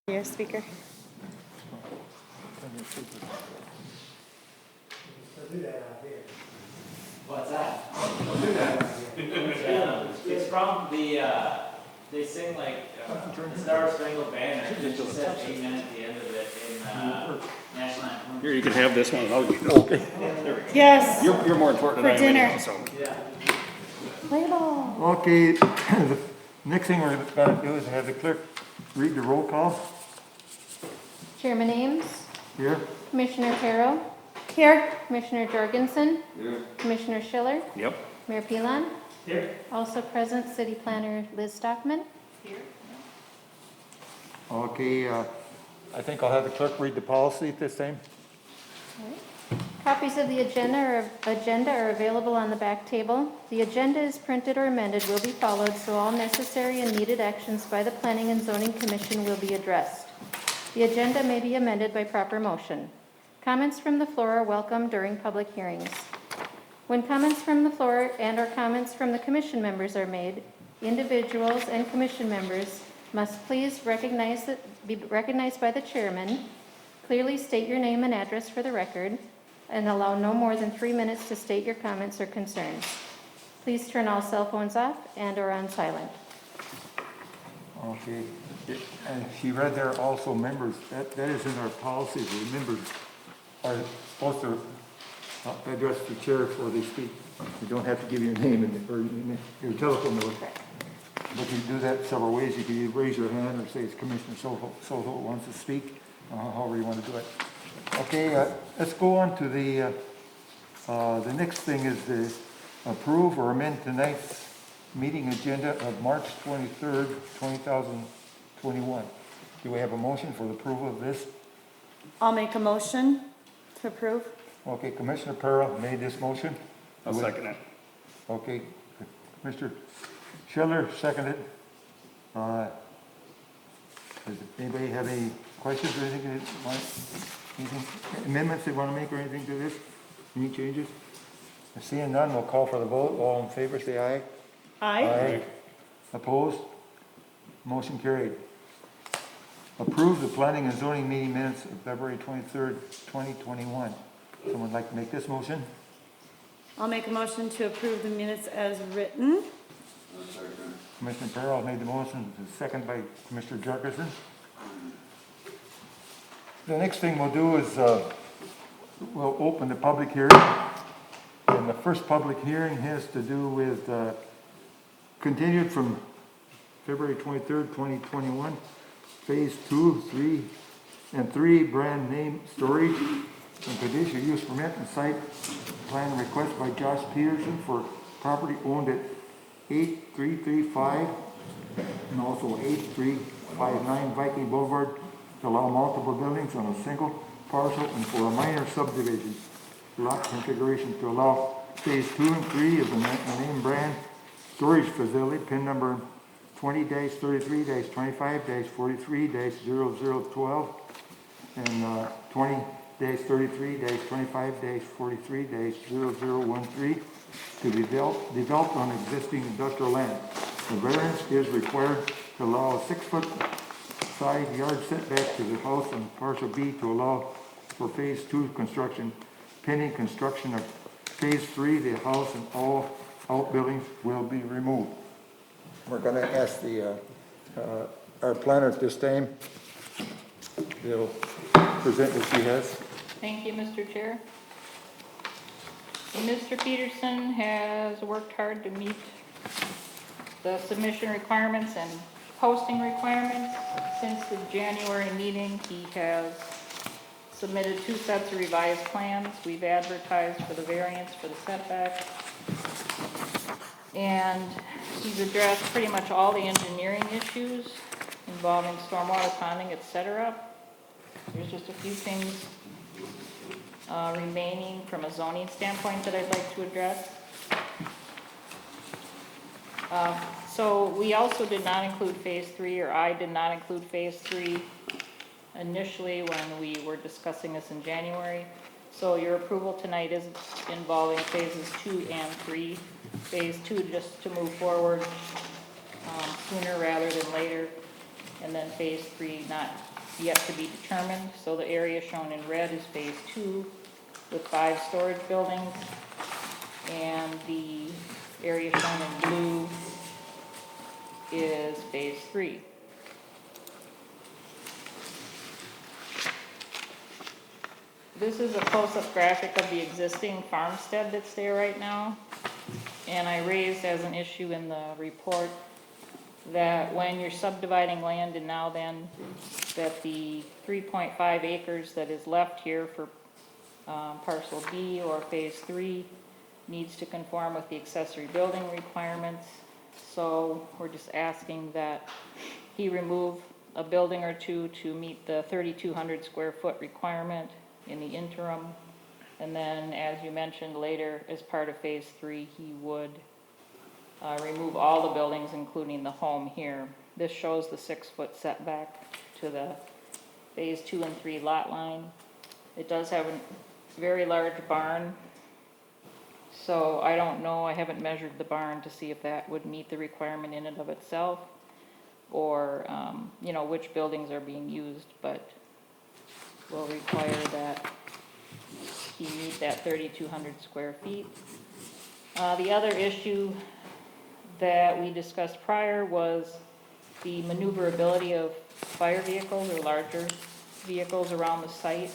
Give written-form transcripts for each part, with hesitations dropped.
Your speaker. What's that? Yeah, it's from the, they sing like, the Star Spangled Banner, it just says amen at the end of it in, National Anthem. Here, you can have this one. Okay. There we go. Yes. You're more important than For I am dinner. anyhow, so. Yeah. Play ball. Okay, the next thing we're going to do is have the clerk read the roll call Chairman Ames, here. Commissioner Carroll, Here. Commissioner Jorgensen, Commissioner Schiller, Yep. Mayor Pilon. Here. Also present, City Planner Liz Stockman. Okay, I think I'll have the clerk read the policy at this time. Copies of the agenda are available on the back table. The agenda is printed or amended will be followed, so all necessary and needed actions by the Planning and Zoning Commission will be addressed. The agenda may be amended by proper motion. Comments from the floor are welcome during public hearings. When comments from the floor and/or comments from the commission members are made, individuals and commission members must please be recognized by the chairman, clearly state your name and address for the record, and allow no more than 3 minutes to state your comments or concerns. Please turn all cell phones off and/or on silent. Okay, and she read there also members, that is in our policy, the members are supposed to address the chair before they speak. You don't have to give your name or your telephone number. But you do that several ways. You can either raise your hand or say it's Commissioner so wants to speak, however you want to do it. Okay, let's go on to the next thing is the approve or amend tonight's meeting agenda of March 23rd, 2021. Do we have a motion for the approval of this? I'll make a motion to approve. Okay, Commissioner Pearl made this motion. I'll second it. Okay, Mr. Schiller seconded. Does anybody have any questions or anything, anything amendments they want to make or anything to this? Any changes? Seeing none, we'll call for the vote. All in favor, say aye. Aye. Opposed? Motion carried. Approve the planning and zoning meeting minutes of February 23rd, 2021. Someone like to make this motion? I'll make a motion to approve the minutes as written. Commissioner Farrell made the motion, second by Commissioner Jefferson. The next thing we'll do is we'll open the public hearing. And the first public hearing has to do with continued from February 23rd, 2021, Phase 2, 3, and 3 brand name storage and conditional use permit and site plan request by Josh Peterson for property owned at 8335 and also 8359 Viking Boulevard to allow multiple buildings on a single parcel and for a minor subdivision. Lot configuration to allow phase 2 and 3 of the name brand storage facility, pin number 20-33-25-43-0012 and 20-33-25-43-0013 to be developed on existing industrial land. The variance is required to allow a 6-foot side yard setback to the house on parcel B to allow for phase 2 construction. Pending construction of phase 3, the house and all outbuildings will be removed. We're going to ask our planner at this time. They'll present what she has. Thank you, Mr. Chair. Mr. Peterson has worked hard to meet the submission requirements and posting requirements. Since the January meeting, he has submitted 2 sets of revised plans. We've advertised for the variance for the setback. And he's addressed pretty much all the engineering issues involving stormwater ponding, etc. There's just a few things remaining from a zoning standpoint that I'd like to address. So we also did not include phase 3, or I did not include phase 3 initially when we were discussing this in January. So your approval tonight is involving phases 2 and 3. Phase 2 just to move forward sooner rather than later. and then phase 3 not yet to be determined. So the area shown in red is phase 2 with 5 storage buildings, and the area shown in blue is phase 3. This is a close-up graphic of the existing farmstead that's there right now. And I raised as an issue in the report that when you're subdividing land and now then, that the 3.5 acres that is left here for parcel B or phase 3 needs to conform with the accessory building requirements. So we're just asking that he remove a building or two to meet the 3,200 square foot requirement in the interim. And then, as you mentioned later, as part of phase 3, he would remove all the buildings, including the home here. This shows the 6-foot setback to the phase 2 and 3 lot line. It does have a very large barn. So I don't know, I haven't measured the barn to see if that would meet the requirement in and of itself, or, you know, which buildings are being used, but will require that he meet that 3,200 square feet. The other issue that we discussed prior was the maneuverability of fire vehicles or larger vehicles around the site,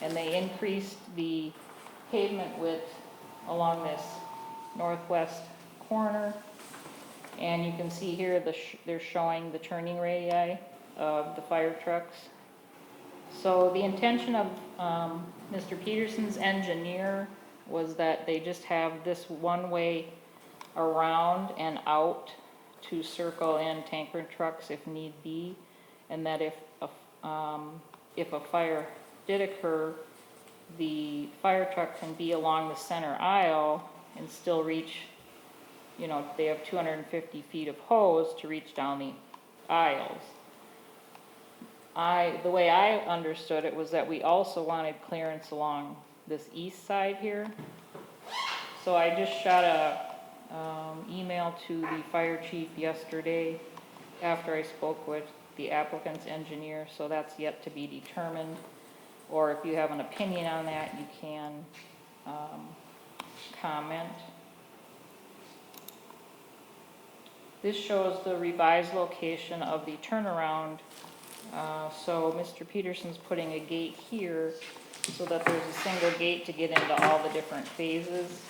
and they increased the pavement width along this northwest corner. And you can see here they're showing the turning radii of the fire trucks. So the intention of Mr. Peterson's engineer was that they just have this one way around and out to circle in tanker trucks if need be, and that if a fire did occur, the fire truck can be along the center aisle and still reach, you know, they have 250 feet of hose to reach down the aisles. The way I understood it was that we also wanted clearance along this east side here. So I just shot a email to the fire chief yesterday after I spoke with the applicant's engineer, so that's yet to be determined. Or if you have an opinion on that, you can comment. This shows the revised location of the turnaround. So Mr. Peterson's putting a gate here so that there's a single gate to get into all the different phases.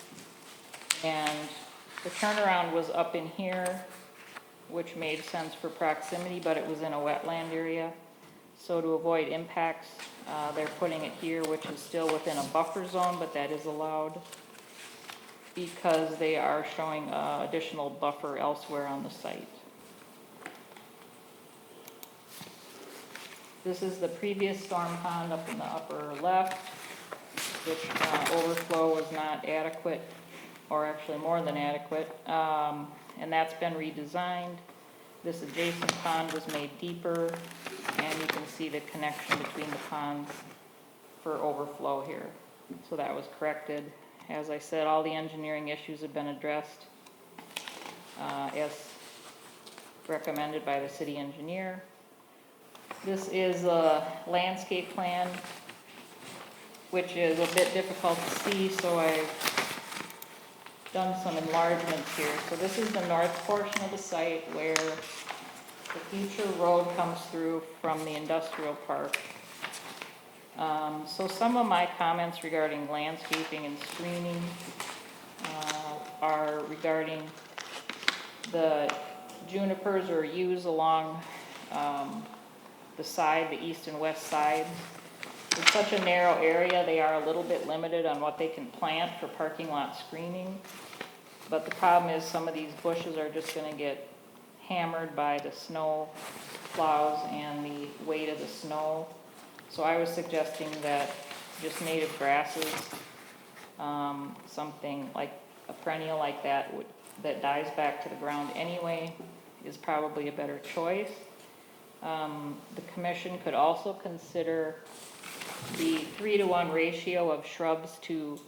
And the turnaround was up in here, which made sense for proximity, but it was in a wetland area. So to avoid impacts, they're putting it here, which is still within a buffer zone, but that is allowed because they are showing additional buffer elsewhere on the site. This is the previous storm pond up in the upper left, which overflow was not adequate, or actually more than adequate, and that's been redesigned. This adjacent pond was made deeper, and you can see the connection between the ponds for overflow here. So that was corrected. As I said, all the engineering issues have been addressed as recommended by the city engineer. This is a landscape plan, which is a bit difficult to see, so I've done some enlargements here. So this is the north portion of the site where the future road comes through from the industrial park. So some of my comments regarding landscaping and screening are regarding the junipers or yews along the side, the east and west sides. It's such a narrow area, they are a little bit limited on what they can plant for parking lot screening. But the problem is some of these bushes are just going to get hammered by the snow plows and the weight of the snow. So I was suggesting that just native grasses, something like a perennial like that that dies back to the ground anyway, is probably a better choice. The commission could also consider the 3-to-1 ratio of shrubs to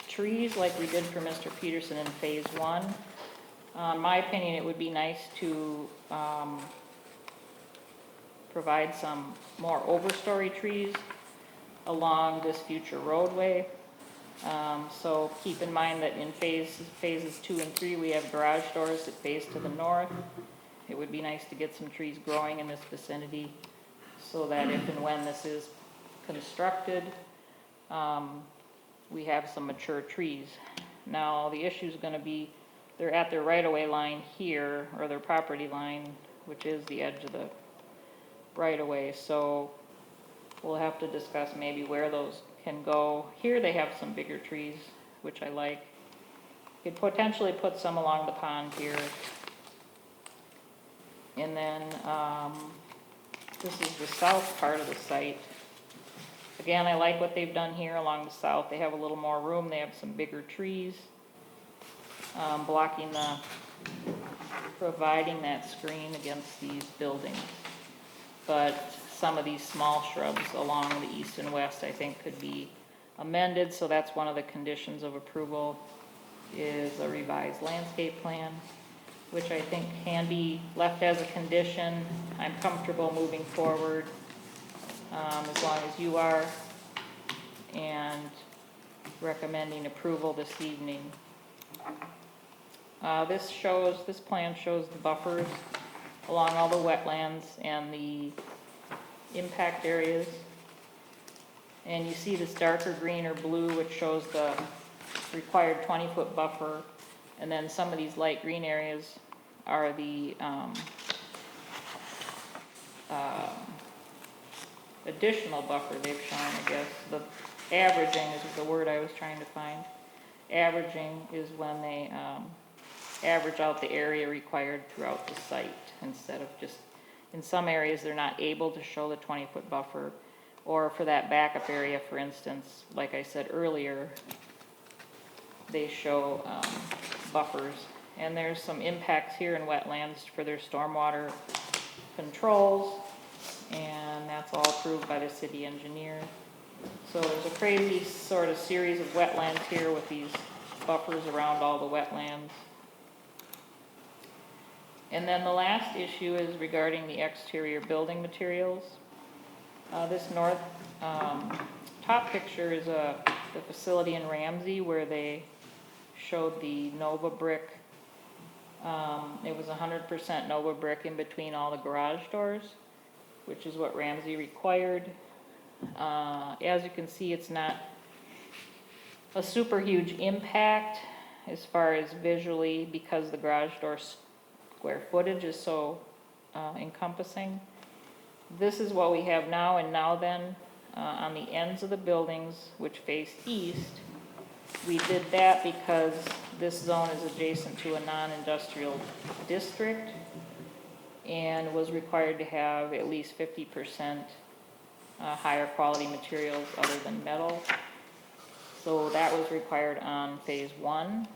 trees like we did for Mr. Peterson in phase 1. In my opinion, it would be nice to provide some more overstory trees along this future roadway. So keep in mind that in phases 2 and 3, we have garage doors that face to the north. It would be nice to get some trees growing in this vicinity so that if and when this is constructed, we have some mature trees. Now, the issue is going to be they're at their right-of-way line here, or their property line, which is the edge of the right-of-way. So we'll have to discuss maybe where those can go. Here they have some bigger trees, which I like. Could potentially put some along the pond here. And then this is the south part of the site. Again, I like what they've done here along the south. They have a little more room. They have some bigger trees blocking providing that screen against these buildings. But some of these small shrubs along the east and west, I think, could be amended. So that's one of the conditions of approval, is a revised landscape plan, which I think can be left as a condition. I'm comfortable moving forward as long as you are, and recommending approval this evening. This plan shows the buffers along all the wetlands and the impact areas. And you see this darker green or blue, which shows the required 20-foot buffer. And then some of these light green areas are the additional buffer they've shown, I guess. The averaging is the word I was trying to find. Averaging is when they average out the area required throughout the site, instead of just, in some areas they're not able to show the 20-foot buffer, or for that backup area, for instance, like I said earlier, they show buffers. And there's some impacts here in wetlands for their stormwater controls, and that's all approved by the city engineer. So there's a crazy sort of series of wetlands here with these buffers around all the wetlands. And then the last issue is regarding the exterior building materials. This north top picture is the facility in Ramsey where they showed the Nova brick. It was 100% Nova brick in between all the garage doors, which is what Ramsey required. As you can see, it's not a super huge impact as far as visually, because the garage door square footage is so encompassing. This is what we have now and now then on the ends of the buildings which face east. We did that because this zone is adjacent to a non-industrial district and was required to have at least 50% higher quality materials other than metal. So that was required on phase 1,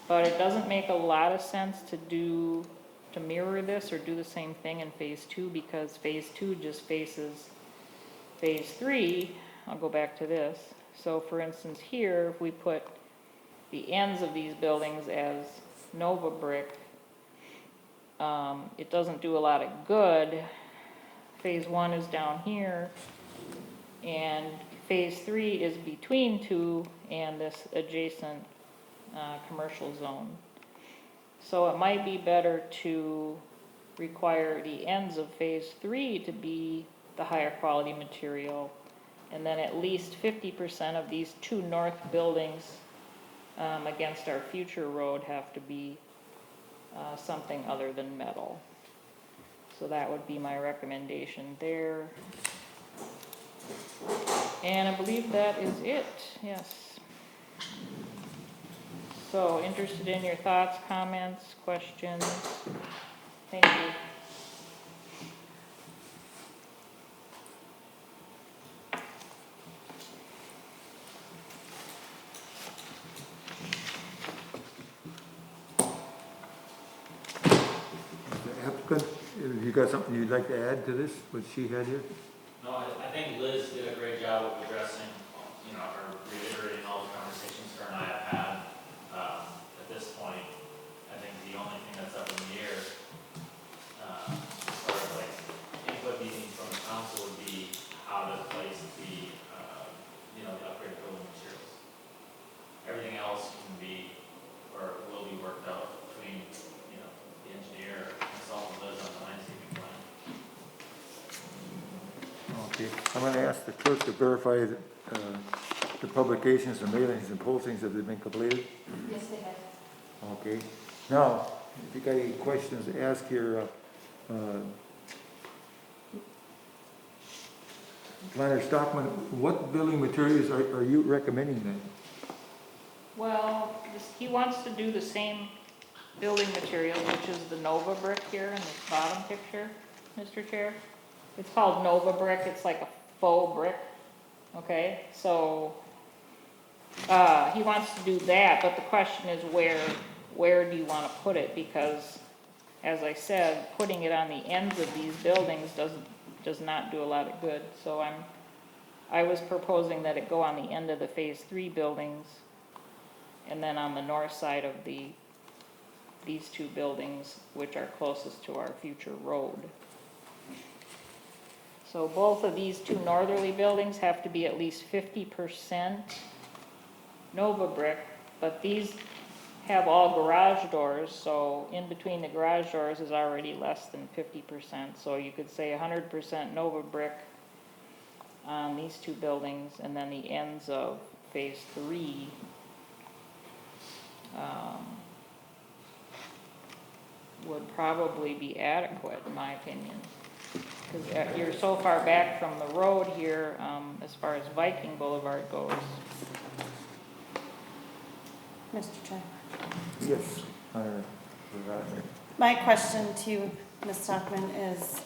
but it doesn't make a lot of sense to mirror this or do the same thing in phase 2, because phase 2 just faces phase 3. I'll go back to this. So for instance here, if we put the ends of these buildings as Nova brick, it doesn't do a lot of good. Phase 1 is down here, and phase 3 is between 2 and this adjacent commercial zone. So it might be better to require the ends of phase 3 to be the higher quality material, and then at least 50% of these 2 north buildings against our future road have to be something other than metal. So that would be my recommendation there. And I believe that is it, yes. So, interested in your thoughts, comments, questions? Thank you. The applicant, have you got something you'd like to add to this, what she had here? No, I think Liz did a great job of addressing, or reiterating all the conversations her and I have had. At this point, I think the only thing that's up in the air, as far as like input needing from Okay, I'm gonna ask the clerk to verify that, the publications, the mailings and postings have been completed. Yes, they have. Okay, now, if you got any questions, ask here, Planner Stockman, what building materials are you recommending then? Well, he wants to do the same building materials, which is the Nova brick here in this bottom picture, Mr. Chair. It's called Nova brick, it's like a faux brick, okay? So, he wants to do that, but the question is where do you wanna put it? Because, as I said, putting it on the ends of these buildings does not do a lot of good. So I was proposing that it go on the end of the Phase 3 buildings, and then on the north side of these two buildings, which are closest to our future road. So both of these two northerly buildings have to be at least 50% Nova brick, but these have all garage doors, so in between the garage doors is already less than 50%. So you could say 100% Nova brick on these two buildings, and then the ends of Phase 3 would probably be adequate, in my opinion. Because you're so far back from the road here, as far as Viking Boulevard goes. Mr. Chair. Yes. My question to you, Ms. Stockman, is,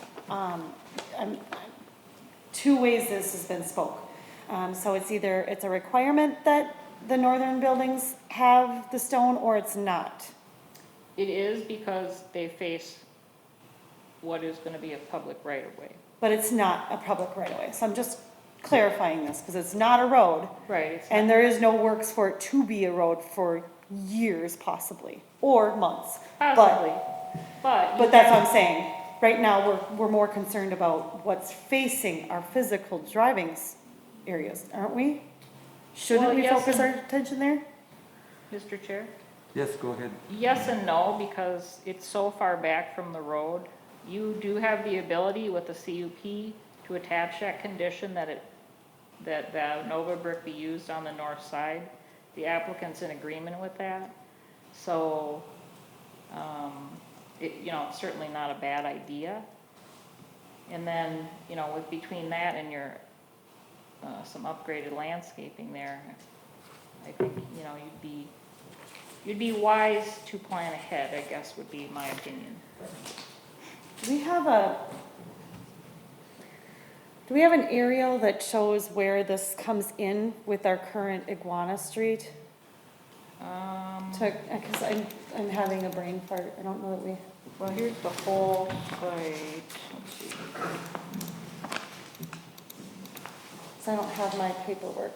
two ways this has been spoke. So it's either, it's a requirement that the northern buildings have the stone, or it's not. It is because they face what is gonna be a public right-of-way. But it's not a public right-of-way. So I'm just clarifying this, because it's not a road, Right, it's and there is no works for it to be a road for years possibly, or months. possibly, but. But that's what I'm saying. Right now, we're more concerned about what's facing our physical driving areas, aren't we? Shouldn't Well, we yes focus our and- attention there? Mr. Chair? Yes, go ahead. Yes and no, because it's so far back from the road. You do have the ability with the CUP to attach that condition that the Nova brick be used on the north side. The applicant's in agreement with that. So, it's certainly not a bad idea. And then, with between that and your, some upgraded landscaping there, I think, you'd be wise to plan ahead, I guess would be my opinion. Do we have an aerial that shows where this comes in with our current Iguana Street? Because I'm having a brain fart. I don't know that we. Well, here's the whole site, let's see. So I don't have my paperwork.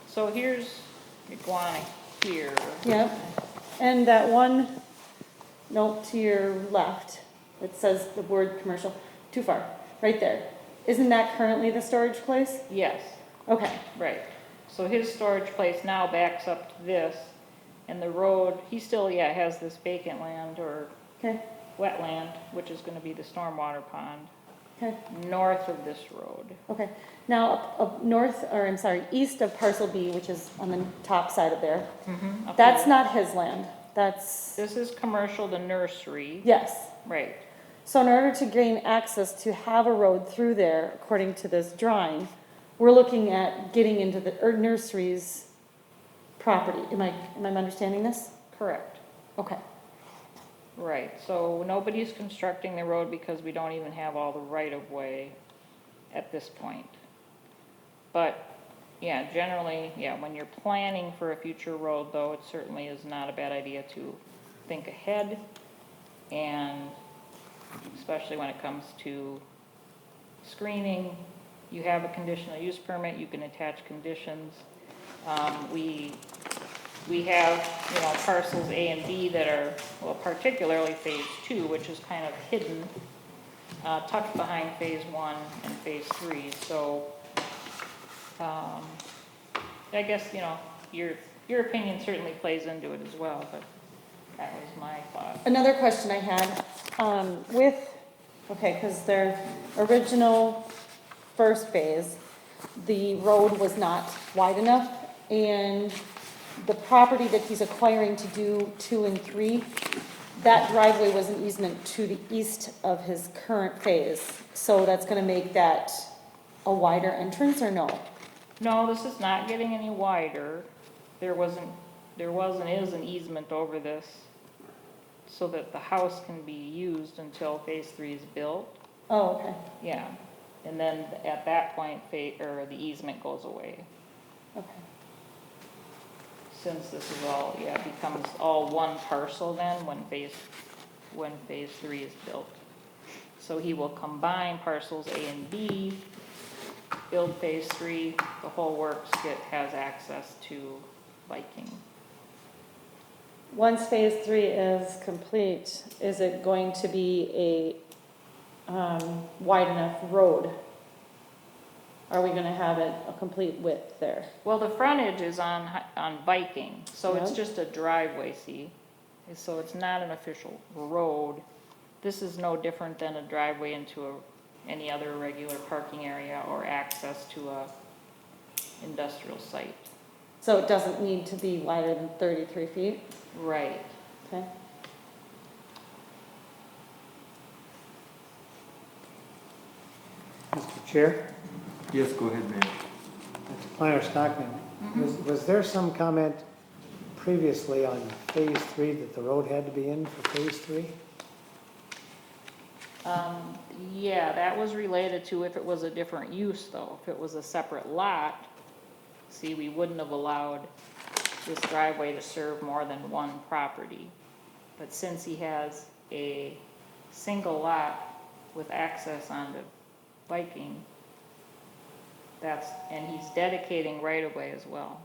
So here's Iguana here. Yep. And that one note to your left, it says the word commercial, too far, right there. Isn't that currently the storage place? Yes, Okay. right. So his storage place now backs up to this, and the road, he still, has this vacant land or Okay. wetland, which is gonna be the stormwater pond, Okay. north of this road. Okay. Now, up north, or I'm sorry, east of parcel B, which is on the top side of there, Up that's here. not his land. That's, This is commercial, the nursery, yes. right. So in order to gain access to have a road through there, according to this drawing, we're looking at getting into the nursery's property. Am I understanding this? Correct. Okay. Right, so nobody's constructing the road because we don't even have all the right-of-way at this point. But, generally, when you're planning for a future road, though, it certainly is not a bad idea to think ahead, and especially when it comes to screening, you have a conditional use permit, you can attach conditions. We have, parcels A and B that are, particularly Phase 2, which is kind of hidden, tucked behind Phase 1 and Phase 3. So, I guess, your opinion certainly plays into it as well, but that was my thought. Another question I had, because their original first phase, the road was not wide enough, and the property that he's acquiring to do 2 and 3, that driveway was an easement to the east of his current phase, so that's gonna make that a wider entrance, or no? No, this is not getting any wider. There was and is an easement over this so that the house can be used until phase 3 is built. Oh, okay, Yeah, and then at that point, the easement goes away. okay. Since this is all, it becomes all one parcel then when phase 3 is built. So he will combine parcels A and B, build phase 3, the whole works has access to Viking. Once phase 3 is complete, is it going to be a, wide enough road? Are we gonna have it a complete width there? Well, the frontage is on Viking, so it's Yeah. just a driveway, see? So it's not an official road. This is no different than a driveway into any other regular parking area or access to a industrial site. So it doesn't need to be wider than 33 feet, Right. okay? Mr. Chair, Yes, go ahead, Mayor. Mr. Planner Stockman, was there some comment previously on phase 3 that the road had to be in for phase 3? Yeah, that was related to if it was a different use though. If it was a separate lot, see, we wouldn't have allowed this driveway to serve more than one property. But since he has a single lot with access onto Viking, and he's dedicating right of way as well.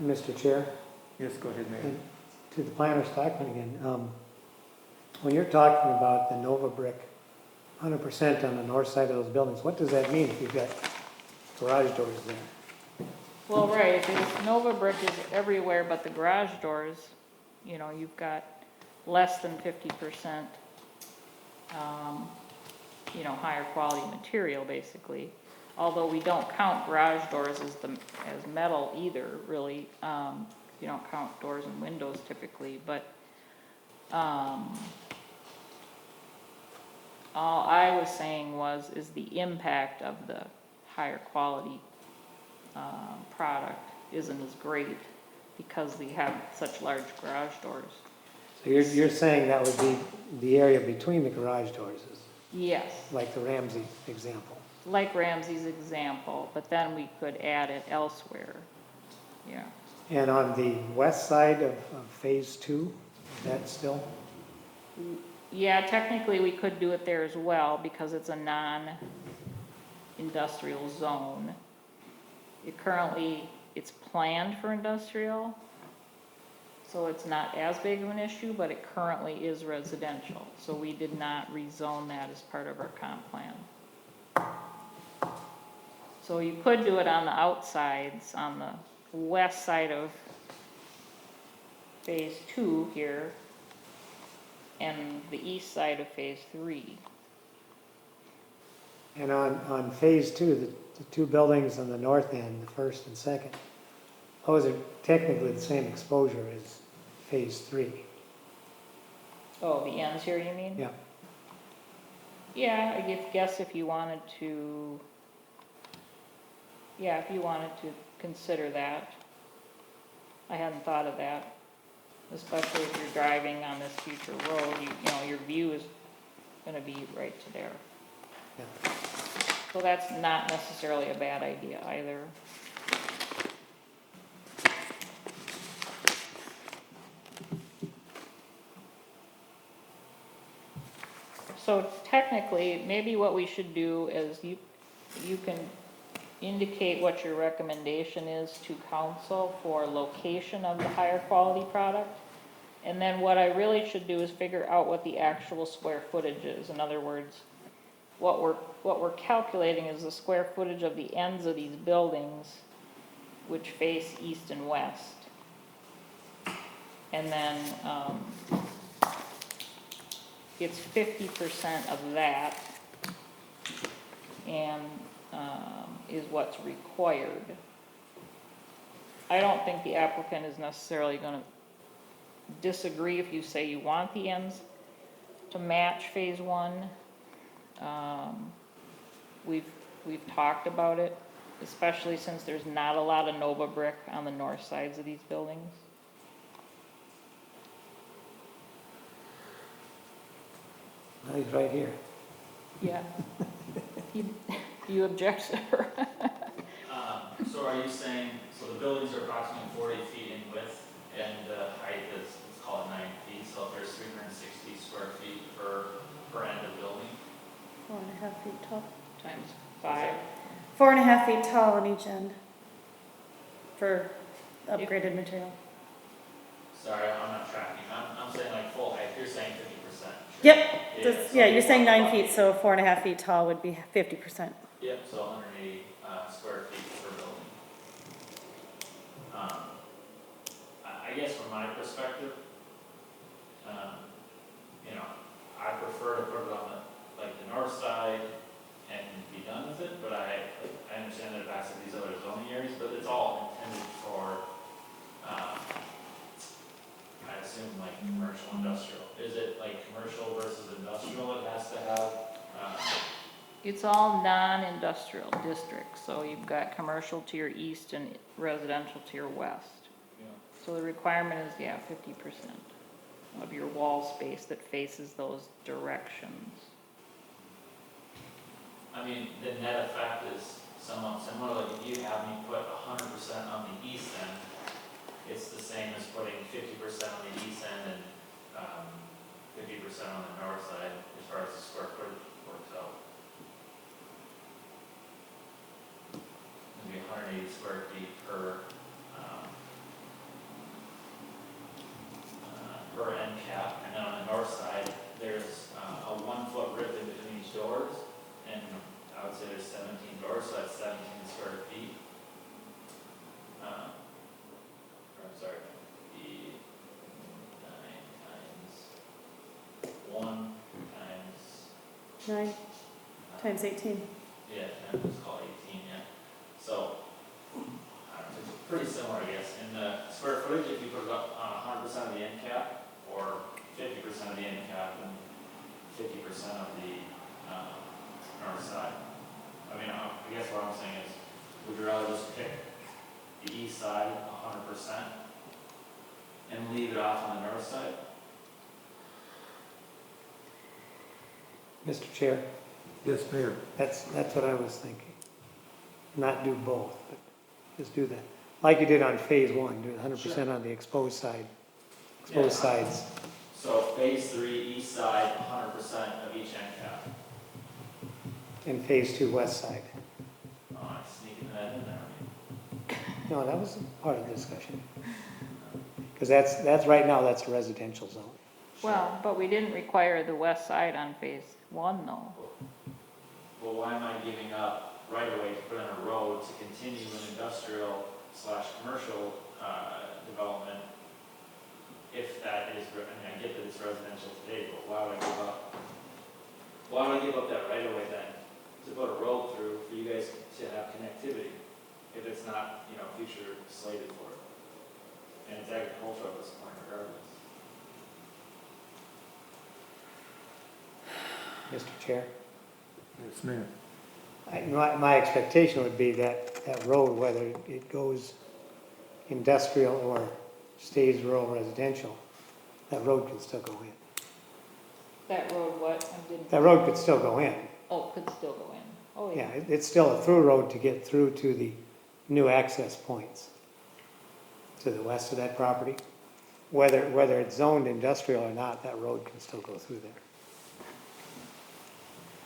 Mr. Chair, Yes, go ahead, Mayor. and to the Planner Stockman again, when you're talking about the Nova brick 100% on the north side of those buildings, what does that mean if you've got garage doors there? Well, right, if Nova brick is everywhere but the garage doors, you've got less than 50%, higher quality material, basically. Although we don't count garage doors as metal either, really. You don't count doors and windows typically, but, all I was saying is the impact of the higher quality product isn't as great because we have such large garage doors. So you're saying that would be the area between the garage doors, is Yes, like the Ramsey example? like Ramsey's example, but then we could add it elsewhere. Yeah. And on the west side of phase 2, is that still? Yeah, technically we could do it there as well because it's a non-industrial zone. It's planned for industrial, so it's not as big of an issue, but it currently is residential. So we did not rezone that as part of our comp plan. So you could do it on the outsides, on the west side of phase 2 here, and the east side of phase 3. And on phase 2, the two buildings on the north end, the first and second, those are technically the same exposure as phase 3. Oh, the ends here, you mean? Yeah. Yeah, I guess if you wanted to, consider that. I hadn't thought of that, especially if you're driving on this future road, your view is gonna be right to there. Yeah. So that's not necessarily a bad idea either. So technically, maybe what we should do is you can indicate what your recommendation is to council for location of the higher quality product. And then what I really should do is figure out what the actual square footage is. In other words, what we're calculating is the square footage of the ends of these buildings which face east and west. And then, it's 50% of that and, is what's required. I don't think the applicant is necessarily gonna disagree if you say you want the ends to match phase one. We've talked about it, especially since there's not a lot of Nova brick on the north sides of these buildings. No, he's right here. Yeah. You object, sir? So are you saying, so the buildings are approximately 40 feet in width, and the height is, let's call it 9 feet, so if there's 360 square feet per end of building? 4.5 feet tall. Times 5. 4.5 feet tall on each end for upgraded material. Sorry, I'm not tracking, I'm saying like full height, you're saying 50%. Yep, so yeah, you're saying 9 feet, so 4.5 feet tall would be 50%. Yep, so 180 square feet per building. I guess from my perspective, you know, I prefer to put it on the north side and be done with it, but I understand that it passes these other zoning areas, but it's all intended for, I assume like commercial, industrial. Is it like commercial versus industrial it has to have? It's all non-industrial districts, so you've got commercial to your east and residential to your west. You know, So the requirement is, 50% of your wall space that faces those directions. I mean, the net effect is somewhat similar, like if you have me put 100% on the east end, it's the same as putting 50% on the east end and 50% on the north side as far as the square footage works out. It'd be 180 square feet per end cap, and then on the north side, there's a 1 foot rip in between each doors, and I would say there's 17 doors, so that's 17 square feet. I'm sorry, the 9 times 1 times 9 times 18. yeah, let's call it 18, yeah. So, it's pretty similar, I guess. In the square footage, if you put it up on 100% of the end cap, or 50% of the end cap, and 50% of the north side. I mean, I guess what I'm saying is, would you rather just pick the east side 100% and leave it off on the north side? Mr. Chair, Yes, Mayor. that's what I was thinking. Not do both, but just do that. Like you did on phase one, do 100% on the exposed side, exposed sides. So phase 3, east side, 100% of each end cap. And phase two, west side. Oh, I'm sneaking that in there. No, that was part of the discussion. Because that's right now, that's a residential zone. Well, but we didn't require the west side on phase 1 though. Well, why am I giving up right away to put in a road to continue an industrial / commercial development? If that is, I mean, I get that it's residential today, but why would I give up? Why would I give up that right away then to put a road through for you guys to have connectivity if it's not, future slated for it? And it's agricultural at this point regardless. Mr. Chair, Yes, Mayor. my expectation would be that that road, whether it goes industrial or stays rural residential, that road can still go in. That road, what? I didn't. That road could still go in. Oh, could still go in. Oh, Yeah, yeah. it's still a through road to get through to the new access points to the west of that property. Whether it's zoned industrial or not, that road can still go through there.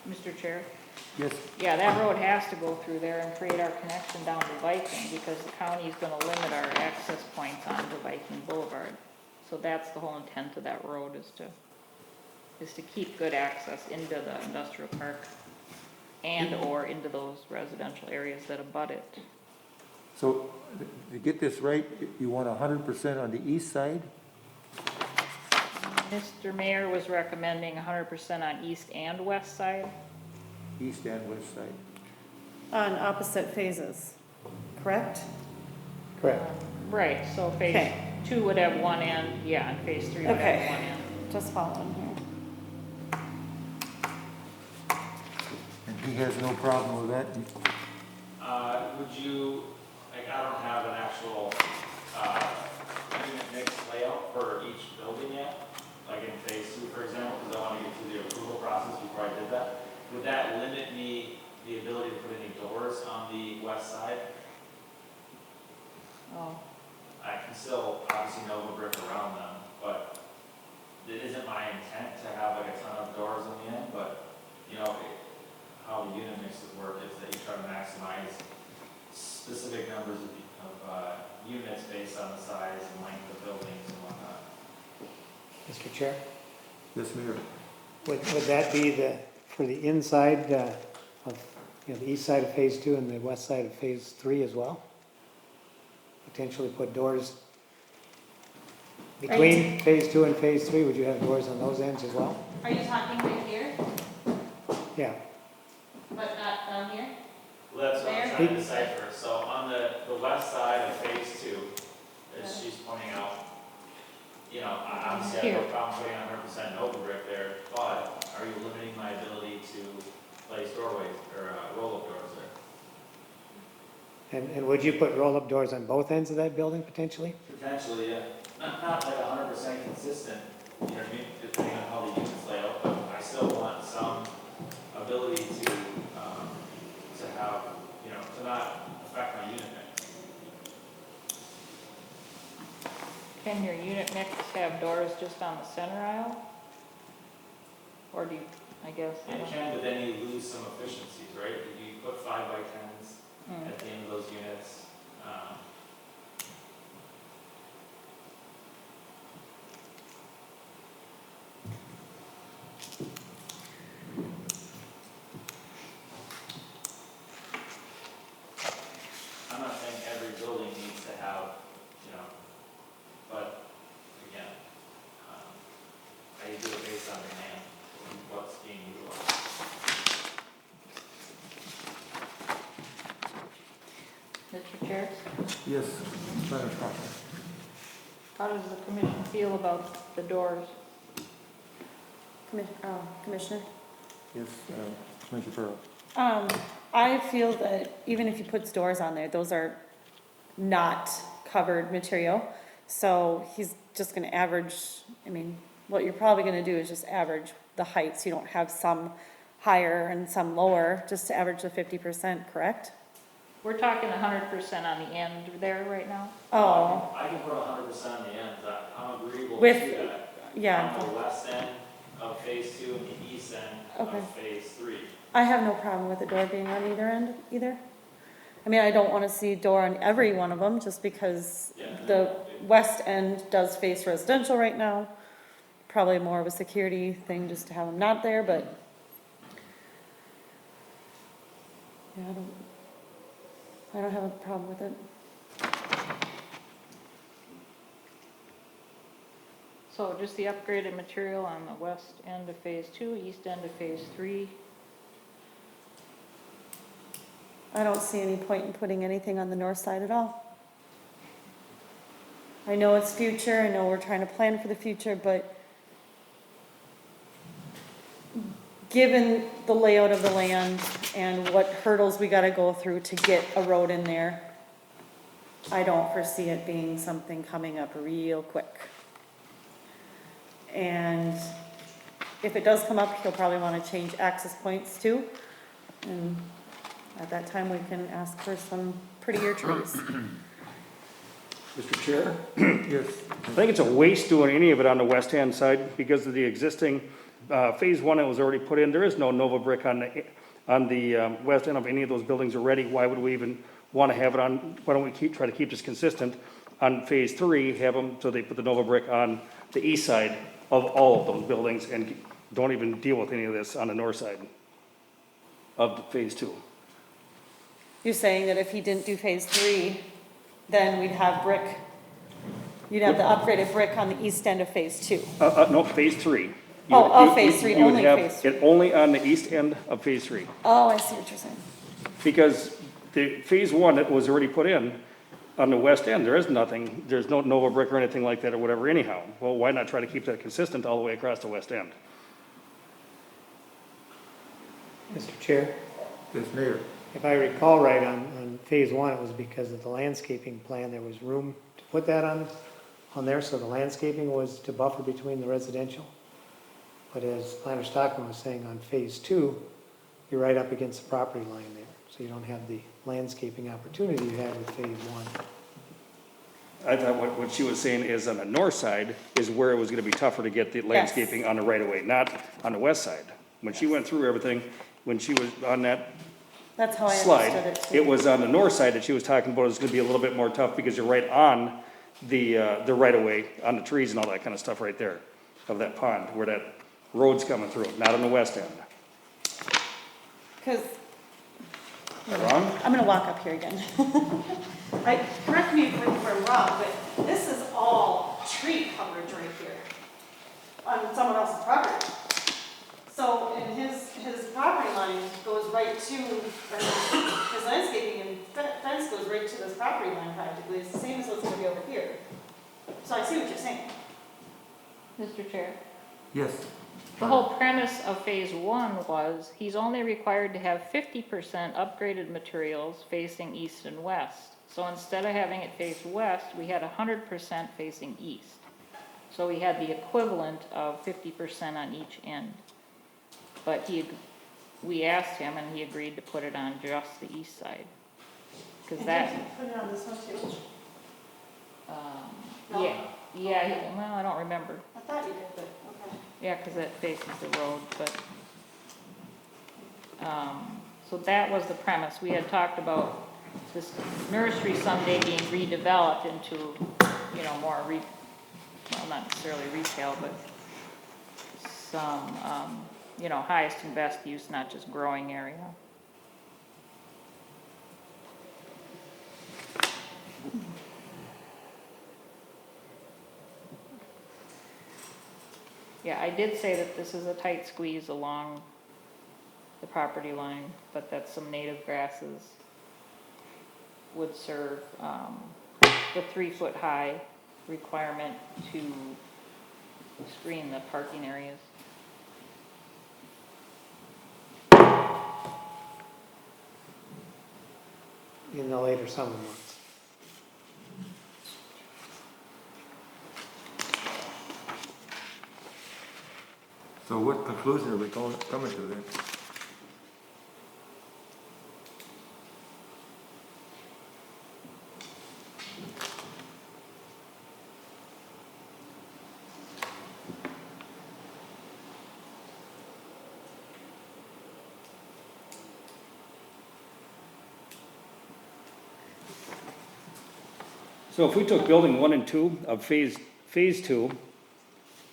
Mr. Chair? Yes, Yeah, that road has to go through there and create our connection down to Viking because the county is gonna limit our access points onto Viking Boulevard. So that's the whole intent of that road is to keep good access into the industrial park and or into those residential areas that abut it. so to get this right, you want 100% on the east side Mr. Mayor was recommending 100% on east and west side. East and west side. On opposite phases, correct? Correct. Right, so phase Okay. 2 would have one end, yeah, and phase 3 would Okay. have one end. Just following here. And he has no problem with that? Would you, like, I don't have an actual, unit mix layout for each building yet, like in phase 2, for example, because I want to get through the approval process before I did that. Would that limit me the ability to put any doors on the west side? Oh, I can still obviously Nova brick around them, but it isn't my intent to have like a ton of doors on the end, but, you know, how the unit mix would work is that you try to maximize specific numbers of units based on the size and length of buildings and whatnot. Mr. Chair, Yes, Mayor. would that be for the inside of, the east side of phase 2 and the west side of phase 3 as well? Potentially put doors between phase 2 and phase 3, would you have doors on those ends as well? Are you talking right here, Yeah, but not down here? Well, that's what I'm Where? trying to decipher. So on the west side of phase 2, as she's pointing out, you know, obviously I have no problem putting 100% Nova brick there, but are you limiting my ability to place doorways or roll-up doors there? and would you put roll-up doors on both ends of that building potentially? Potentially, yeah. Not like 100% consistent, you know what I mean, depending on how the units lay out, but I still want some ability to have, you know, to not affect my unit mix. can your unit mix have doors just on the center aisle? Or do you, I guess, I It don't- can, but then you lose some efficiencies, right? If you put 5x10s Hmm. at the end of those units, I'm not saying every building needs to have, you know, but again, I do it based on demand, and what's being utilized. Mr. Chair, Yes, Madam Proctor. how does the commission feel about the doors? Commissioner? Yes, Commissioner Farrell. I feel that even if you put doors on there, those are not covered material. So he's just gonna average, I mean, what you're probably gonna do is just average the heights. You don't have some higher and some lower, just to average the 50%, correct? We're talking 100% on the end there right now? Oh, I can put 100% on the ends, I'm agreeable to With- that. yeah. On the west end of phase 2 and the east end Okay. of phase 3. I have no problem with the door being on either end, either. I mean, I don't wanna see a door on every one of them, just because Yeah. the west end does face residential right now. Probably more of a security thing just to have them not there, but. Yeah, I don't have a problem with it. So just the upgraded material on the west end of phase 2, east end of phase 3. I don't see any point in putting anything on the north side at all. I know it's future, I know we're trying to plan for the future, but given the layout of the land and what hurdles we gotta go through to get a road in there, I don't foresee it being something coming up real quick. And if it does come up, he'll probably wanna change access points too. And at that time, we can ask for some prettier trees. Mr. Chair? Yes. I think it's a waste doing any of it on the west-hand side because of the existing, phase 1 that was already put in. There is no Nova brick on the west end of any of those buildings already. Why would we even want to have it on, why don't we try to keep this consistent? On phase 3, have them, so they put the Nova brick on the east side of all of those buildings and don't even deal with any of this on the north side of the phase 2. You're saying that if he didn't do phase 3, then we'd have brick You'd have the upgraded brick on the east end of phase 2. No, phase 3. Phase 3, You would only have phase 3. it only on the east end of phase 3. Oh, I see what you're saying. Because the phase 1 that was already put in on the west end, there is nothing, there's no Nova brick or anything like that or whatever anyhow. Well, why not try to keep that consistent all the way across the west end? Mr. Chair, Yes, Mayor. if I recall right, on phase 1, it was because of the landscaping plan, there was room to put that on there, so the landscaping was to buffer between the residential. But as Planner Stockman was saying, on phase 2, you're right up against the property line there, so you don't have the landscaping opportunity you had with phase 1. I thought what she was saying is on the north side is where it was gonna be tougher to get the landscaping on the right of way, not on the west side. When she went through everything, when she was on that That's how I slide, understood it too. it was on the north side that she was talking about, it was gonna be a little bit more tough because you're right on the right of way, on the trees and all that kind of stuff right there of that pond, where that road's coming through, not on the west end. Because, Am I wrong? I'm gonna walk up here again. Correct me if I'm wrong, but this is all tree coverage right here on someone else's property. So, and his property line goes right to, his landscaping and fence goes right to this property line practically. It's the same as what's gonna be over here. So I see what you're saying. Mr. Chair, Yes. the whole premise of phase 1 was he's only required to have 50% upgraded materials facing east and west. So instead of having it face west, we had 100% facing east. So we had the equivalent of 50% on each end. But we asked him and he agreed to put it on just the east side. Because that, Put it on this one too. No. well, I don't remember. I thought you did, but, okay. Yeah, because it faces the road, but, so that was the premise. We had talked about this nursery someday being redeveloped into, more well, not necessarily retail, but some, highest and best use, not just growing area. Yeah, I did say that this is a tight squeeze along the property line, but that some native grasses would serve the 3-foot high requirement to screen the parking areas. In the later summer months. So what conclusion are we coming to then? So if we took building 1 and 2 of phase 2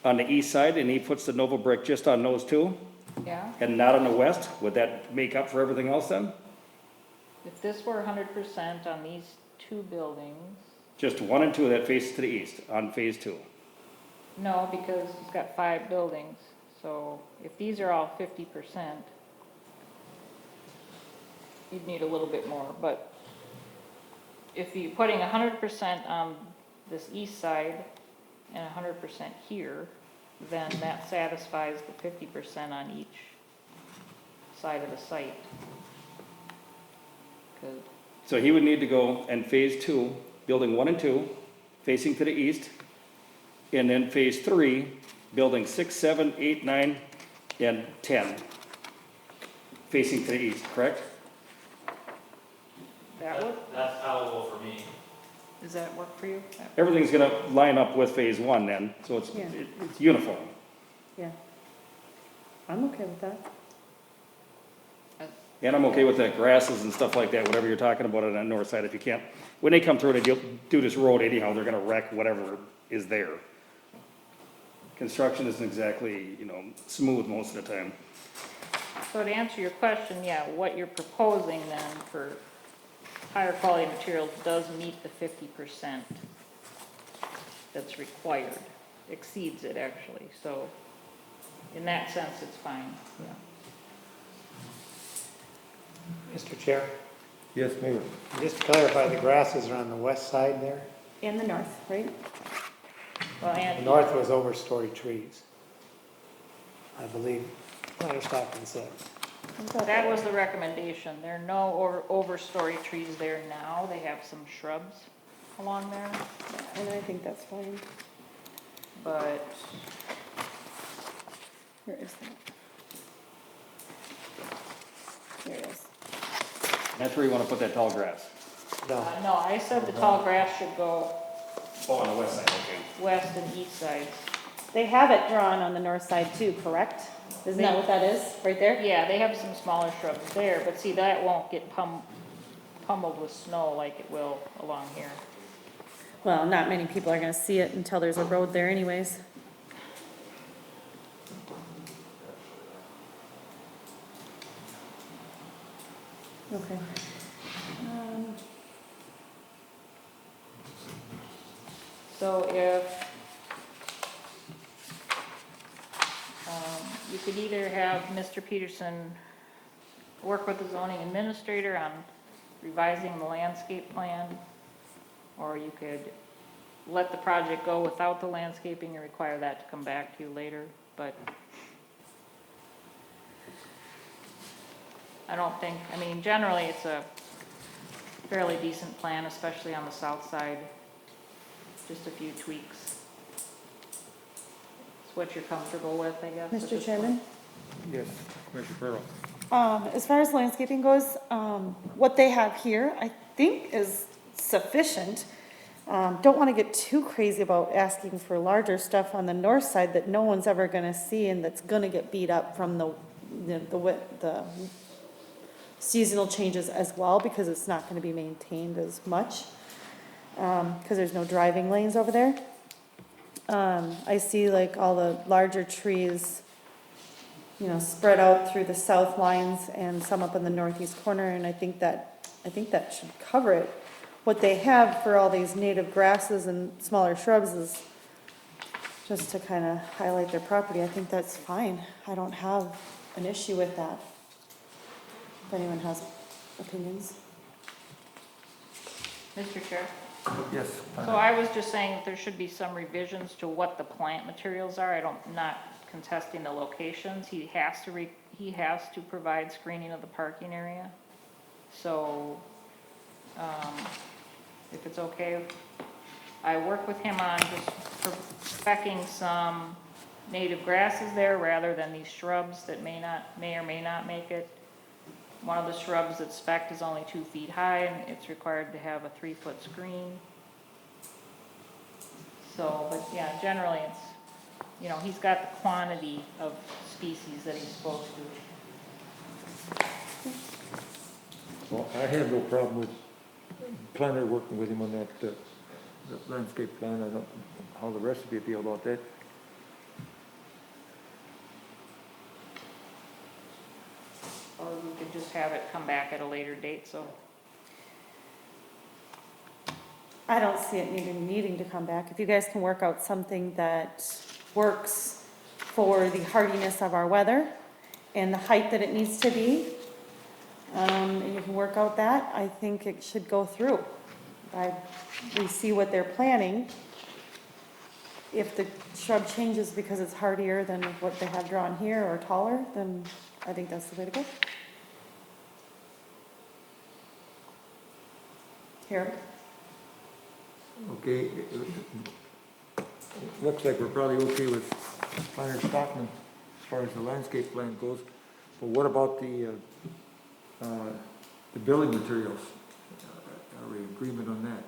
on the east side and he puts the Nova brick just on those 2 Yeah, and not on the west, would that make up for everything else then? if this were 100% on these 2 buildings, Just 1 and 2 that face to the east on phase 2. no, because he's got 5 buildings. So if these are all 50%, you'd need a little bit more, but if you're putting 100% on this east side and 100% here, then that satisfies the 50% on each side of the site. Good. So he would need to go and phase 2, building 1 and 2, facing to the east, and then phase 3, building 6, 7, 8, 9, and 10, facing to the east, correct? That would, That's palatable for me. does that work for you? Everything's gonna line up with phase 1 then, so it's, Yeah. it's uniform. Yeah. I'm okay with that. And I'm okay with the grasses and stuff like that, whatever you're talking about on that north side, if you can't, when they come through and they do this road anyhow, they're gonna wreck whatever is there. Construction isn't exactly, smooth most of the time. So to answer your question, yeah, what you're proposing then for higher quality materials does meet the 50%. that's required, exceeds it actually, so in that sense, it's fine, yeah. Mr. Chair, Yes, Mayor. just to clarify, the grasses are on the west side there? In the north, right? Well, The and north was overstory trees, I believe, Planner Stockman said. that was the recommendation. There are no overstory trees there now. They have some shrubs along there, And I think that's fine. but Where is that? There it is. That's where you wanna put that tall grass. No, no, I said the tall grass should go Oh, on the west side, okay. west and east sides. They have it drawn on the north side too, correct? Isn't that what that is, right there? Yeah, they have some smaller shrubs there, but see, that won't get pummeled with snow like it will along here. Well, not many people are gonna see it until there's a road there anyways. Okay. So if, you could either have Mr. Peterson work with the zoning administrator on revising the landscape plan, or you could let the project go without the landscaping and require that to come back to you later, but I don't think, I mean, generally, it's a fairly decent plan, especially on the south side. Just a few tweaks. It's what you're comfortable with, I guess. at Mr. this Chairman? point. Yes, Commissioner Farrell. As far as landscaping goes, what they have here, I think is sufficient. Don't wanna get too crazy about asking for larger stuff on the north side that no one's ever gonna see and that's gonna get beat up from the seasonal changes as well, because it's not gonna be maintained as much, cause there's no driving lanes over there. I see like all the larger trees, you know, spread out through the south lines and some up in the northeast corner, and I think that should cover it. What they have for all these native grasses and smaller shrubs is just to kind of highlight their property. I think that's fine. I don't have an issue with that. If anyone has opinions. Mr. Chair, Yes. so I was just saying that there should be some revisions to what the plant materials are. Not contesting the locations. He has to provide screening of the parking area. So, if it's okay, I work with him on just specking some native grasses there rather than these shrubs that may or may not make it. One of the shrubs that's spec'd is only 2 feet high, and it's required to have a 3-foot screen. So, but yeah, generally it's, you know, he's got the quantity of species that he's supposed to. Well, I have no problem with planner working with him on that, the landscape plan. I don't know how the rest of you feel about that. Or we could just have it come back at a later date, so. I don't see it needing to come back. If you guys can work out something that works for the hardiness of our weather and the height that it needs to be, and you can work out that, I think it should go through. We see what they're planning. If the shrub changes because it's hardier than what they have drawn here or taller, then I think that's the way to go. Here. Okay, looks like we're probably okay with Planner Stockman as far as the landscape plan goes. But what about the building materials? Are we in agreement on that?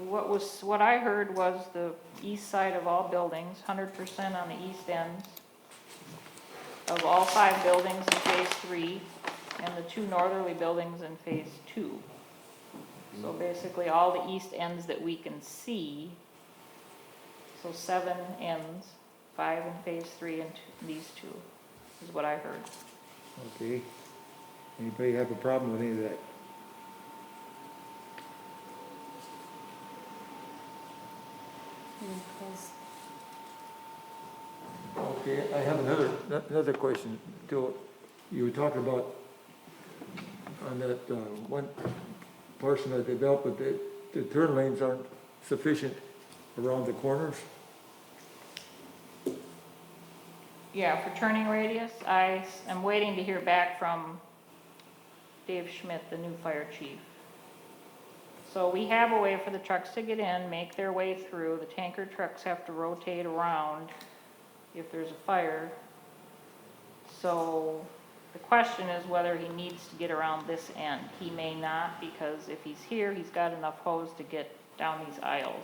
What I heard was the east side of all buildings, 100% on the east ends of all 5 buildings in phase 3, and the 2 northerly buildings in phase 2. So basically all the east ends that we can see, so 7 ends, 5 in phase 3 and these 2, is what I heard. Okay. Anybody have a problem with any of that? Okay, I have another question. Too. You were talking about on that one portion of the development, the turn lanes aren't sufficient around the corners. Yeah, for turning radius, I am waiting to hear back from Dave Schmidt, the new fire chief. So we have a way for the trucks to get in, make their way through. The tanker trucks have to rotate around if there's a fire. So the question is whether he needs to get around this end. He may not, because if he's here, he's got enough hose to get down these aisles.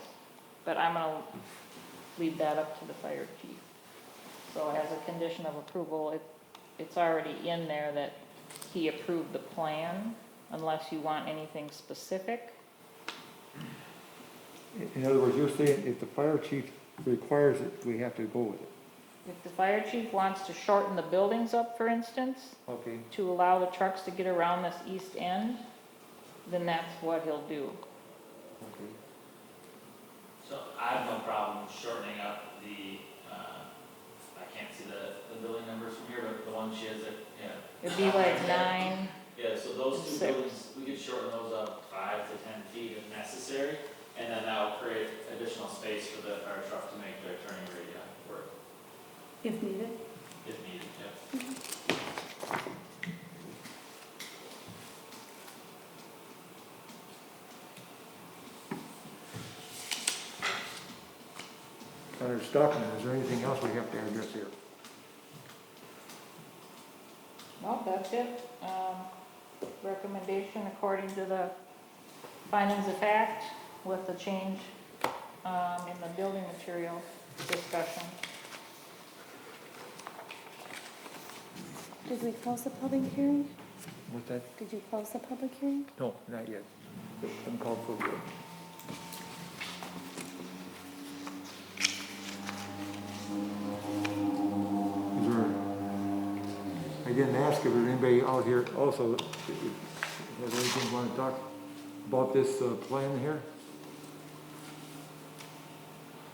But I'm gonna leave that up to the fire chief. So as a condition of approval, it's already in there that he approved the plan, unless you want anything specific. In other words, you're saying if the fire chief requires it, we have to go with it. If the fire chief wants to shorten the buildings up, for instance, Okay. to allow the trucks to get around this east end, then that's what he'll do. Okay. So I have no problem shortening up the, I can't see the building numbers from here, but the one she has, yeah. It'd be like 9, Yeah, so those two 6. buildings, we could shorten those up 5 to 10 feet if necessary, and then that will create additional space for the fire truck to make their turning radii work, If needed. if needed, yeah. Under Stockman, is there anything else we have to address here? No, that's it. Recommendation according to the findings of fact with the change in the building material discussion. Did we close the public hearing? What's that? Did you close the public hearing? No, not yet. I'm called for the. Is there, I didn't ask if there's anybody out here also, has anything you want to talk about this plan here?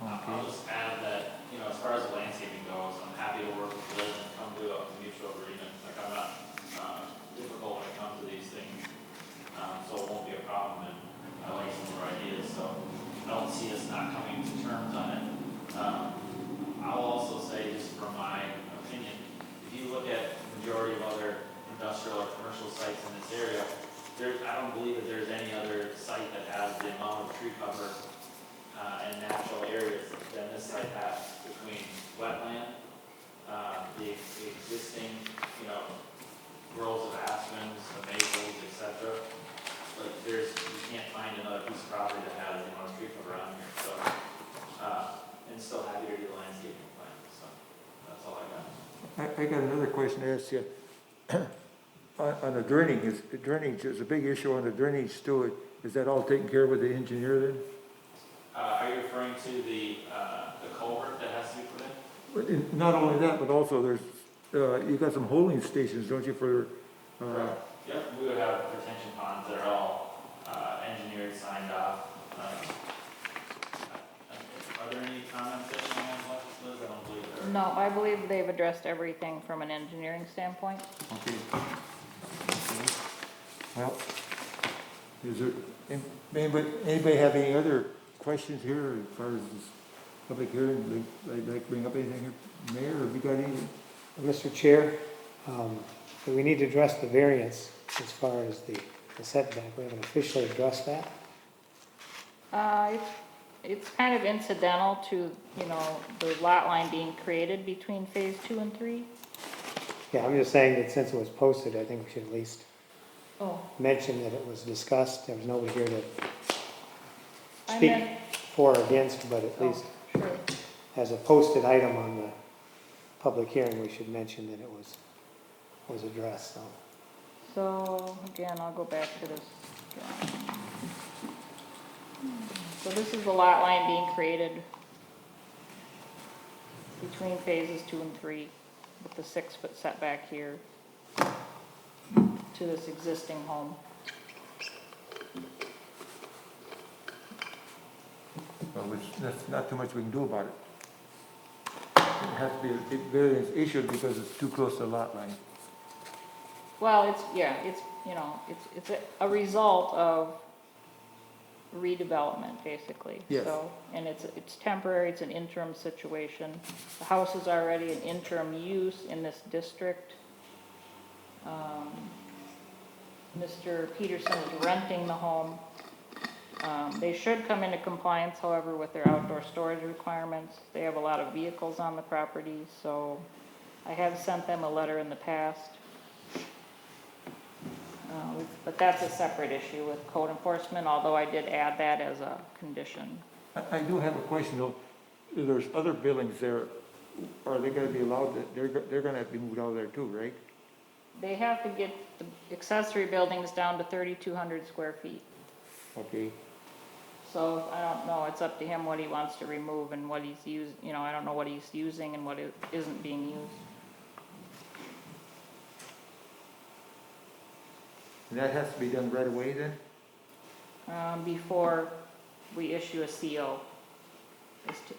I'll just add that, you know, as far as the landscaping goes, I'm happy to work with Liz and come to a mutual agreement. Like, I'm not difficult when it comes to these things, so it won't be a problem, and I like some of her ideas, so I don't see us not coming to terms on it. I'll also say, just from my opinion, if you look at the majority of other industrial or commercial sites in this area, I don't believe that there's any other site that has the amount of tree cover and natural areas than this site has, between wetland, the existing, you know, rows of aspens, the maples, etc. Like, you can't find another piece of property that has the amount of tree cover around here, so, and still happy to do the landscaping plan, so that's all I got. I got another question to ask you. On the drainage is a big issue on the drainage too. Is that all taken care of with the engineer then? Are you referring to the culvert that has to be put in? Not only that, but also there's, you got some holding stations, don't you, for, Correct. Yep, we would have retention ponds that are all engineered, signed off. Are there any comments that you want to make, Liz? I don't believe there are. No, I believe they've addressed everything from an engineering standpoint. okay. Well, is there, anybody have any other questions here as far as this public hearing? I'd like to bring up anything here. Mayor, have you got anything? Mr. Chair, we need to address the variance as far as the setback. We haven't officially addressed that. It's kind of incidental to, you know, the lot line being created between phase 2 and 3. Yeah, I'm just saying that since it was posted, I think we should at least Oh, mention that it was discussed. There was nobody here to I speak meant, for or against, but at least sure. as a posted item on the public hearing, we should mention that it was addressed, so. So, again, I'll go back to this drawing. So this is the lot line being created between phases 2 and 3, with the 6-foot setback here to this existing home. which, that's not too much we can do about it. It has to be a variance issued because it's too close to the lot line. Well, it's, yeah, it's, you know, it's a result of redevelopment, basically. Yes. So, and it's temporary, it's an interim situation. The house is already an interim use in this district. Mr. Peterson is renting the home. They should come into compliance, however, with their outdoor storage requirements. They have a lot of vehicles on the property, so I have sent them a letter in the past. But that's a separate issue with code enforcement, although I did add that as a condition. I do have a question though. There's other buildings there. Are they gonna be allowed, they're gonna have to be moved out of there too, right? They have to get the accessory buildings down to 3,200 square feet. Okay. So I don't know, it's up to him what he wants to remove and what he's using, you know, I don't know what he's using and what isn't being used. And that has to be done right away then? Before we issue a CO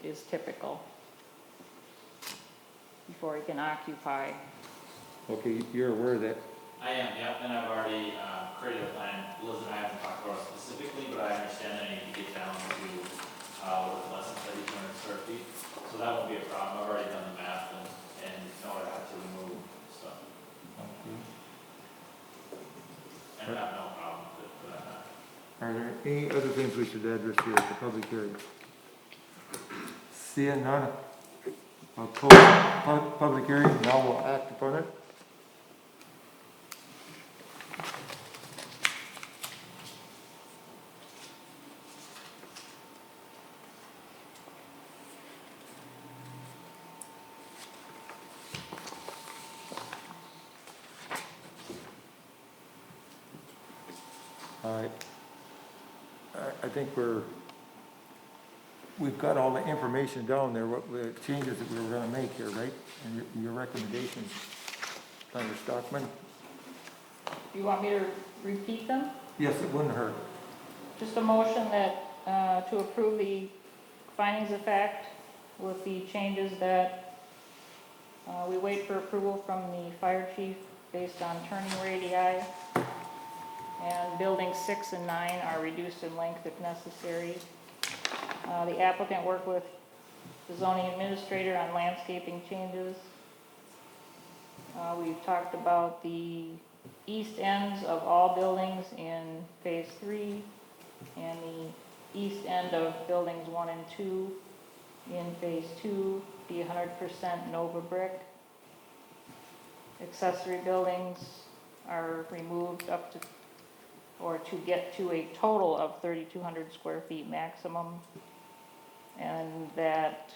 is typical. Before he can occupy. Okay, you're aware of that. I am, yep, and I've already created a plan. Liz and I haven't talked about it specifically, but I understand that I need to get down to less than 3,200 square feet. So that won't be a problem. I've already done the math and know what I have to remove, so. Okay. And I have no problem with it for that matter. Are there any other things we should address here at the public hearing? Seeing none, I'll close the public hearing, now we'll act upon it. I think we've got all the information down there, what the changes that we were gonna make here, right? And your recommendations, Senator Stockman? Do you want me to repeat them? Yes, it wouldn't hurt. Just a motion that, to approve the findings of fact with the changes that we wait for approval from the fire chief based on turning radii. And buildings 6 and 9 are reduced in length if necessary. The applicant worked with the zoning administrator on landscaping changes. We've talked about the east ends of all buildings in phase 3 and the east end of buildings 1 and 2 in phase 2 be 100% Nova brick. Accessory buildings are removed up to or to get to a total of 3,200 square feet maximum. And that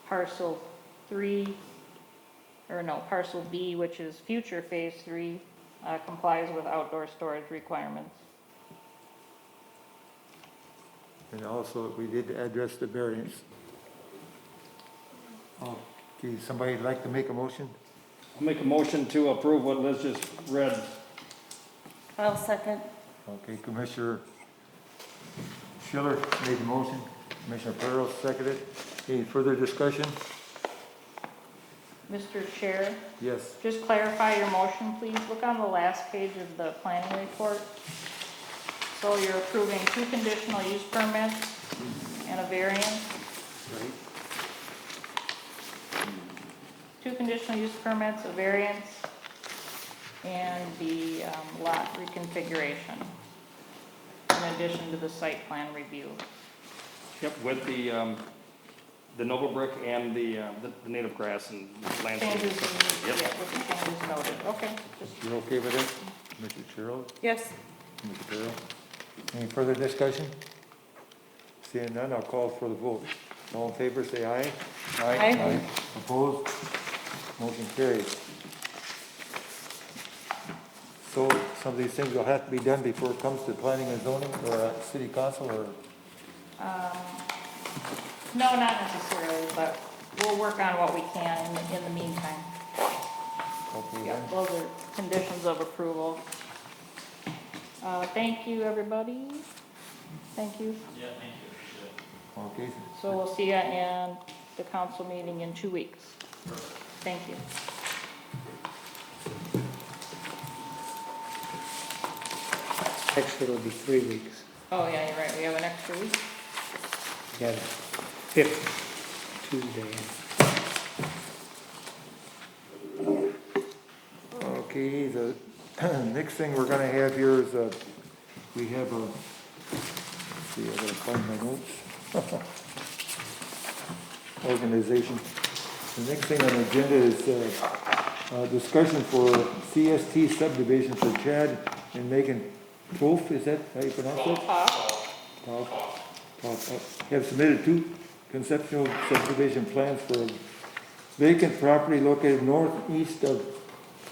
parcel B, which is future phase 3, complies with outdoor storage requirements. And also, we did address the variance. Okay, somebody'd like to make a motion? I'll make a motion to approve what Liz just read. I'll second. Okay, Commissioner Schiller made the motion, Commissioner Pearl seconded. Any further discussion? Mr. Chair, Yes. just clarify your motion, please. Look on the last page of the planning report. So you're approving 2 conditional use permits and a variance. Right. 2 conditional use permits, a variance, and the lot reconfiguration, in addition to the site plan review. Yep, with the Nova brick and the native grass and landscape. Changes, Yep. yeah, with the changes noted, okay. Just You're okay with it? Commissioner Sherrill, Yes. Commissioner Pearl? Any further discussion? Seeing none, I'll call for the vote. All in favor, say aye. Aye. Opposed? Motion carries. So some of these things will have to be done before it comes to planning and zoning or city council or? No, not necessarily, but we'll work on what we can in the meantime. Okay, Yeah, then. those are conditions of approval. Thank you, everybody. Thank you. Yeah, thank you. Appreciate it. Okay, So we'll see you in the council meeting in 2 weeks. Thank you. Actually, it'll be 3 weeks. Oh, yeah, you're right, we have an extra week. We got 5th Tuesday. okay, the next thing we're gonna have here is, we have a, let's see, I gotta find my notes. Organization. The next thing on the agenda is, discussion for CST subdivision for Chad and Megan Toth, is that how you pronounce it? Have submitted 2 conceptual subdivision plans for a vacant property located northeast of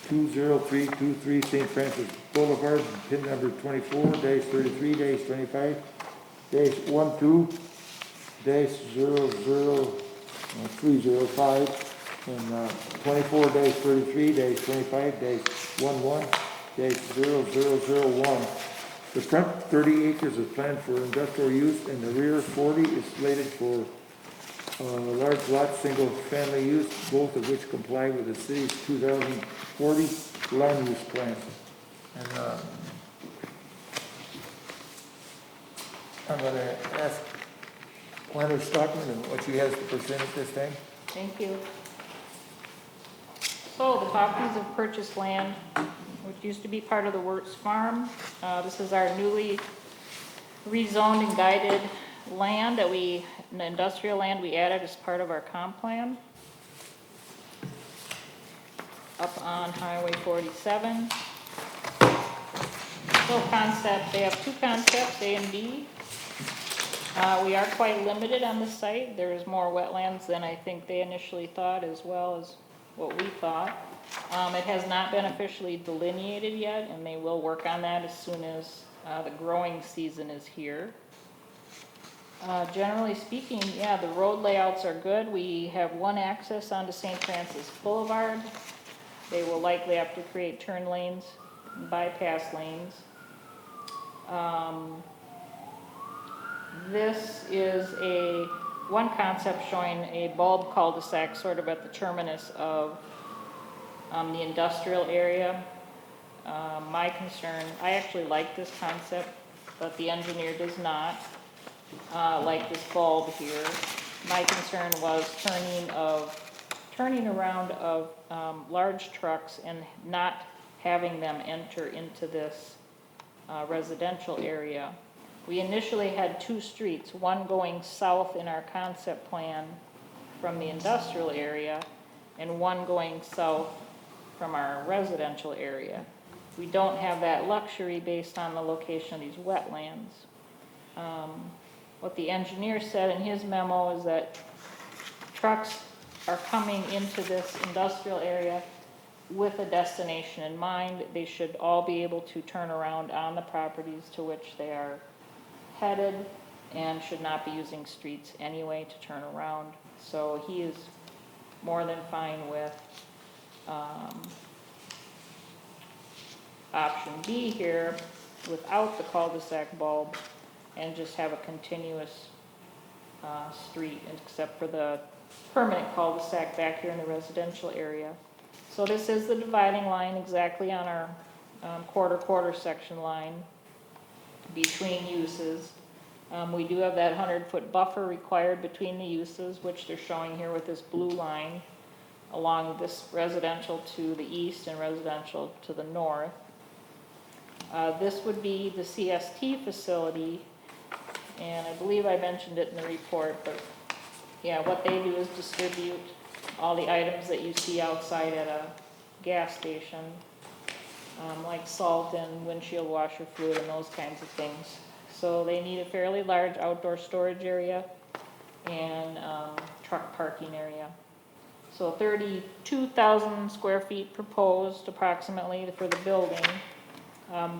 20323 St. Francis Boulevard, pin number 24-33-25-12-00305 and 24-33-25-11-0001. The front 30 acres is planned for industrial use and the rear 40 is slated for large lot, single-family use, both of which comply with the city's 2040 land use plan. And I'm going to ask Leonard Stockman what she has to present at this time. Thank you. So the properties of purchased land, which used to be part of the Wirtz Farm. This is our newly rezoned and guided land that the industrial land we added as part of our comp plan. Up on Highway 47. So concept, they have 2 concepts, A and B. We are quite limited on the site. There is more wetlands than I think they initially thought, as well as what we thought. It has not been officially delineated yet, and they will work on that as soon as the growing season is here. Generally speaking, yeah, the road layouts are good. We have 1 access onto St. Francis Boulevard. They will likely have to create turn lanes, and bypass lanes. This is one concept showing a bulb cul-de-sac sort of at the terminus of the industrial area. My concern, I actually like this concept, but the engineer does not like this bulb here. My concern was turning around of large trucks and not having them enter into this residential area. We initially had 2 streets, one going south in our concept plan from the industrial area and one going south from our residential area. We don't have that luxury based on the location of these wetlands. What the engineer said in his memo is that trucks are coming into this industrial area with a destination in mind. They should all be able to turn around on the properties to which they are headed and should not be using streets anyway to turn around. So he is more than fine with option B here without the cul-de-sac bulb and just have a continuous street except for the permanent cul-de-sac back here in the residential area. So this is the dividing line exactly on our quarter section line between uses. We do have that 100-foot buffer required between the uses, which they're showing here with this blue line along this residential to the east and residential to the north. This would be the CST facility, and I believe I mentioned it in the report, but yeah, what they do is distribute all the items that you see outside at a gas station, like salt and windshield washer fluid and those kinds of things. So they need a fairly large outdoor storage area and truck parking area. So 32,000 square feet proposed approximately for the building.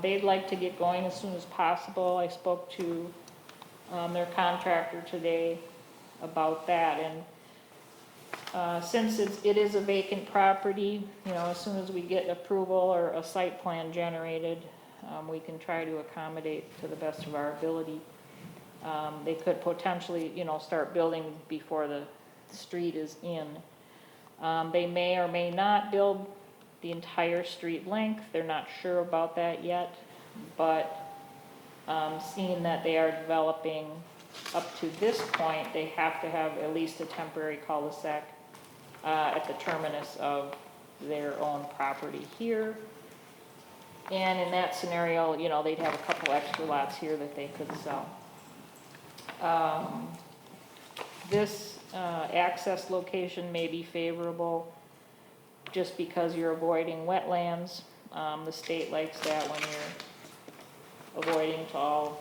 They'd like to get going as soon as possible. I spoke to their contractor today about that, and since it is a vacant property, you know, as soon as we get approval or a site plan generated, we can try to accommodate to the best of our ability. They could potentially, start building before the street is in. They may or may not build the entire street length, they're not sure about that yet, but seeing that they are developing up to this point, they have to have at least a temporary cul-de-sac at the terminus of their own property here. And in that scenario, they'd have a couple extra lots here that they could sell. This access location may be favorable just because you're avoiding wetlands. The state likes that when you're avoiding to all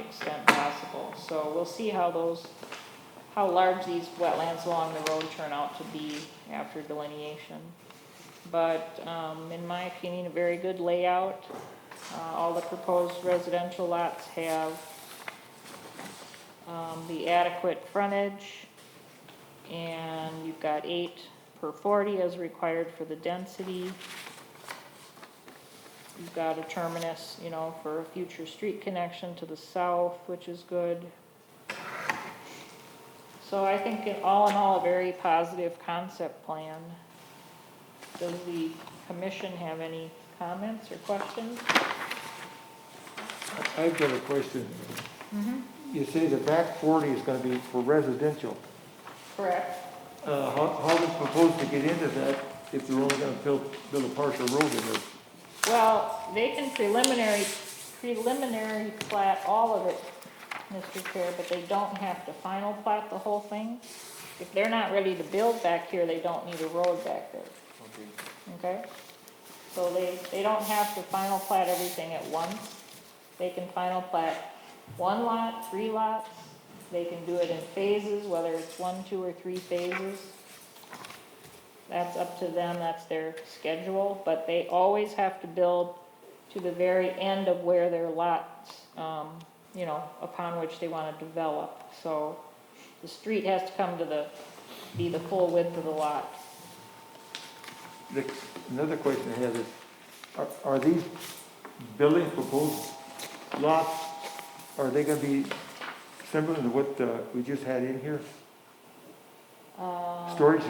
extent possible. So we'll see how large these wetlands along the road turn out to be after delineation. But in my opinion, a very good layout. All the proposed residential lots have the adequate frontage, and you've got 8 per 40 as required for the density. You've got a terminus, for a future street connection to the south, which is good. So I think all in all, a very positive concept plan. Does the commission have any comments or questions? I've got a question. You say the back 40 is gonna be for residential. Correct. How are they proposed to get into that if they're only gonna build a partial road in it? Well, they can preliminary plat all of it, Mr. Chair, but they don't have to final plat the whole thing. If they're not ready to build back here, they don't need a road back there. Okay? So they don't have to final plat everything at once. They can final plat 1 lot, 3 lots. They can do it in phases, whether it's 1, 2, or 3 phases. That's up to them, that's their schedule, but they always have to build to the very end of where their lots, upon which they want to develop. So the street has to come to be the full width of the lot. Another question I have is, are these buildings proposed lots, are they gonna be similar to what we just had in here? Storage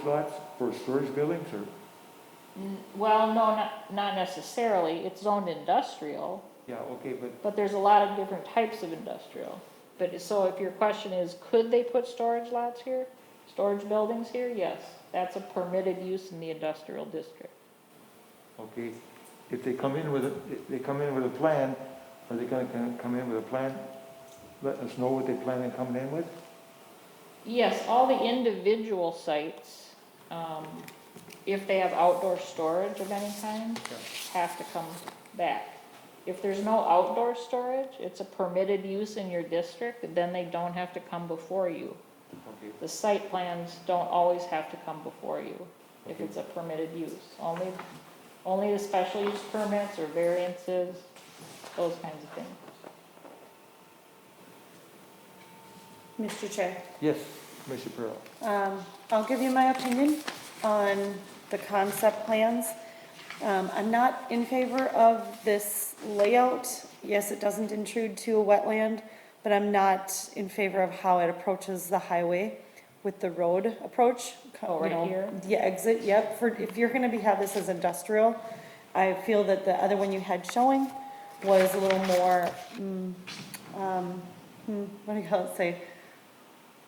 lots for storage buildings, or? Well, no, not necessarily. It's zoned industrial, Yeah, okay, but there's a lot of different types of industrial. But so if your question is, could they put storage lots here? Storage buildings here? Yes. That's a permitted use in the industrial district. okay, if they come in with a plan, are they gonna come in with a plan, letting us know what they plan on coming in with? Yes, all the individual sites, if they have outdoor storage of any kind, have to come back. If there's no outdoor storage, it's a permitted use in your district, then they don't have to come before you. Okay. The site plans don't always have to come before you if it's a permitted use. Only the special use permits or variances, those kinds of things. Mr. Chair. Yes, Commissioner Pearl. I'll give you my opinion on the concept plans. I'm not in favor of this layout. Yes, it doesn't intrude to a wetland, but I'm not in favor of how it approaches the highway with the road approach. Oh, right here? The exit, yep. If you're gonna have this as industrial, I feel that the other one you had showing was a little more, what do you say?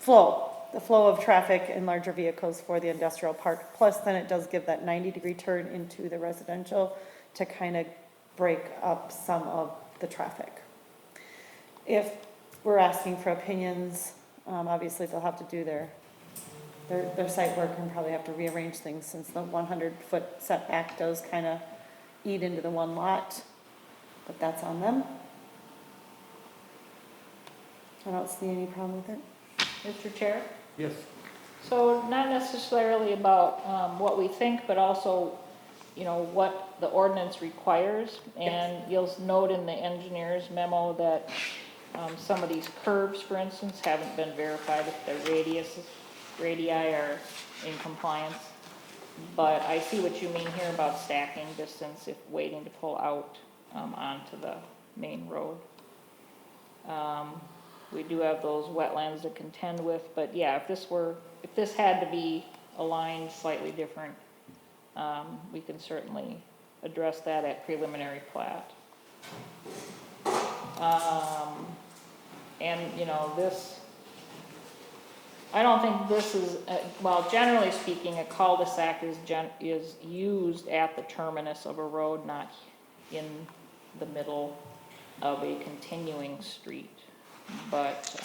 The flow of traffic and larger vehicles for the industrial park. Plus, then it does give that 90-degree turn into the residential to kind of break up some of the traffic. If we're asking for opinions, obviously they'll have to do their site work and probably have to rearrange things since the 100-foot setback does kind of eat into the one lot, but that's on them. I don't see any problem with it. Mr. Chair? Yes. So not necessarily about what we think, but also, what the ordinance requires. And you'll note in the engineer's memo that some of these curves, for instance, haven't been verified if the radii are in compliance. But I see what you mean here about stacking distance if waiting to pull out onto the main road. We do have those wetlands to contend with, but yeah, if this had to be aligned slightly different, we can certainly address that at preliminary plat. And, you know, this, I don't think this is, well, generally speaking, a cul-de-sac is used at the terminus of a road, not in the middle of a continuing street. But,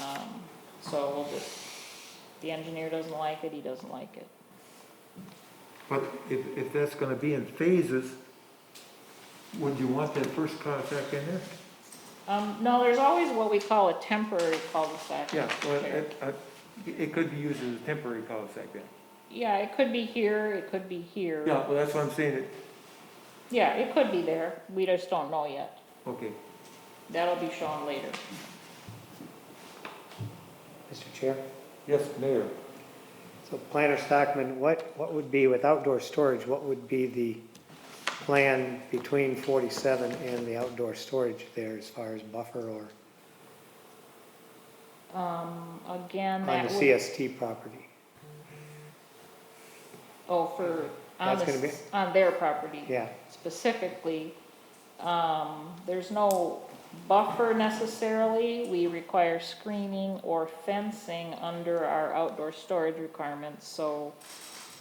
so we'll just, the engineer doesn't like it, he doesn't like it. But if that's gonna be in phases, would you want that first cul-de-sac in there? No, there's always what we call a temporary cul-de-sac. Yeah, well, there. it could be used as a temporary cul-de-sac then. Yeah, it could be here, it could be here. Yeah, well, that's what I'm saying, Yeah, it could be there, we just don't know yet. okay. That'll be shown later. Mr. Chair? Yes, Mayor. So Planner Stockman, what would be, with outdoor storage, what would be the plan between 47 and the outdoor storage there as far as buffer or Again, on that the would, CST property? oh, on That's gonna be- on their property. Yeah, Specifically, there's no buffer necessarily. We require screening or fencing under our outdoor storage requirements, so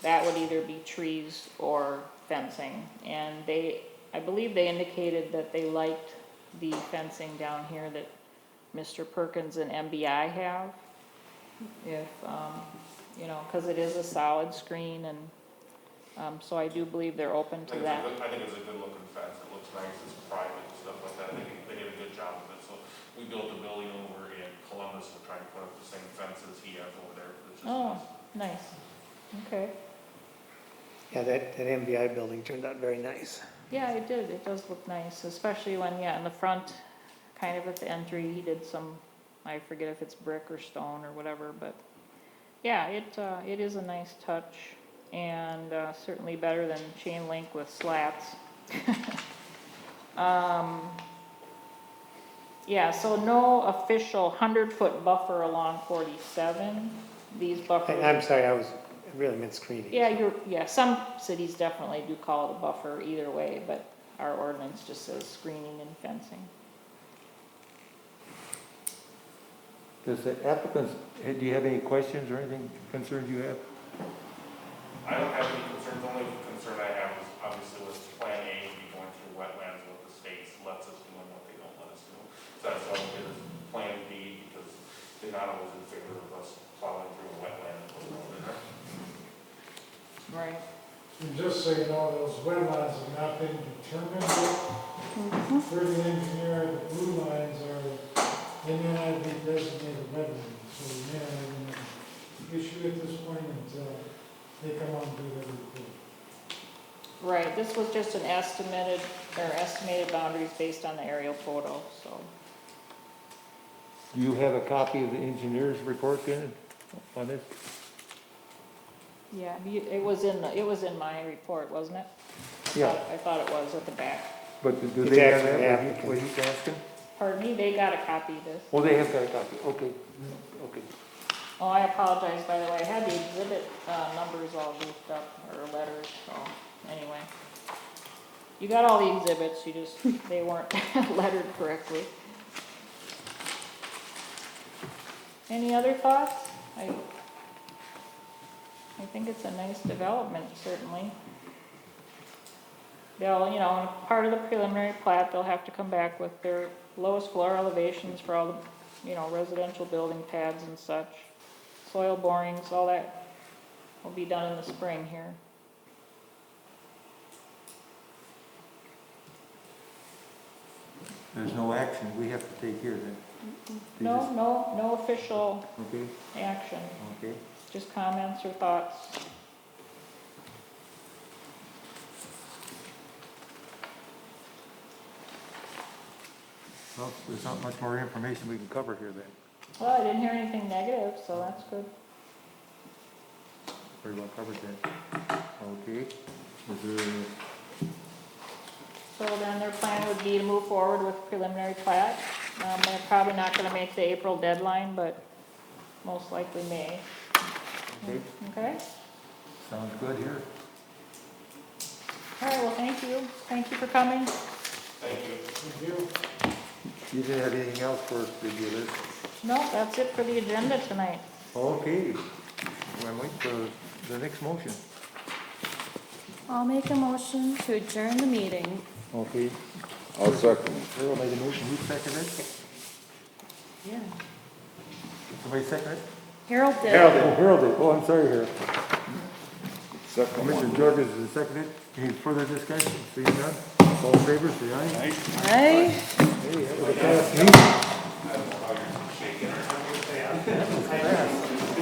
that would either be trees or fencing. And I believe they indicated that they liked the fencing down here that Mr. Perkins and MBI have. If, you know, because it is a solid screen, and so I do believe they're open to that. I think it's a good looking fence, it looks nice, it's private and stuff like that, I think they did a good job of it, so we built a building over in Columbus, we're trying to put up the same fences he has over there, it's just Oh, nice. nice. Okay. yeah, that MBI building turned out very nice. Yeah, it did. It does look nice, especially when, yeah, in the front, kind of at the entry, he did some, I forget if it's brick or stone or whatever, but yeah, it is a nice touch, and certainly better than chain link with slats. Yeah, so no official 100-foot buffer along 47. These buffers. I'm sorry, I really meant screening. Yeah, some cities definitely do call it a buffer either way, but our ordinance just says screening and fencing. Does the applicants, do you have any questions or anything, concerns you have? I don't have any concerns, only concern I have is obviously with Plan A, be going through wetlands, what the state lets us do and what they don't let us do. So that's why we did this Plan B, because they're not always in favor of us plowing through a wetland and putting road in there. Right. And just so you know, those wetlands have not been determined yet. For the engineer, the blue lines are, they may not be designated wetlands, so we may not even have an issue at this point until they come on and do their report. Right, this was just an estimated boundaries based on the aerial photo, so. Do you have a copy of the engineer's report then on this? Yeah, it was in my report, wasn't it? Yeah. I thought it was at the back. But do It's they have actually that, applicant. what he's asking? Pardon me, they got a copy of this. Oh, they have got a copy, okay, okay. Oh, I apologize, by the way, I had the exhibit numbers all goofed up, or letters, so, anyway. You got all the exhibits, you just, they weren't lettered correctly. Any other thoughts? I think it's a nice development, certainly. They'll, you know, part of the preliminary plat, they'll have to come back with their lowest floor elevations for all the, you know, residential building pads and such. Soil borings, all that will be done in the spring here. There's no action we have to take here then? They No, just- no official Okay, action, okay. just comments or thoughts. Well, there's not much more information we can cover here then. Well, I didn't hear anything negative, so that's good. Very well covered then. Okay. Is there, So then their plan would be to move forward with preliminary plat They're probably not gonna make the April deadline, but most likely May. Okay, Okay? sounds good here. All right, well, thank you. Thank you for coming. Thank you. Thank you. You didn't have anything else for us, did you, Liz? No, that's it for the agenda tonight. Okay, we'll wait for the next motion. I'll make a motion to adjourn the meeting. Okay, I'll second. Earl made a motion, who seconded it? Yeah. Somebody second it? Harold did. Harold did, oh, I'm sorry, Harold. Second Commissioner one. Jordan is seconded, any further discussion? Seeing none, all in favor, say aye. Aye. Hey, that was a fast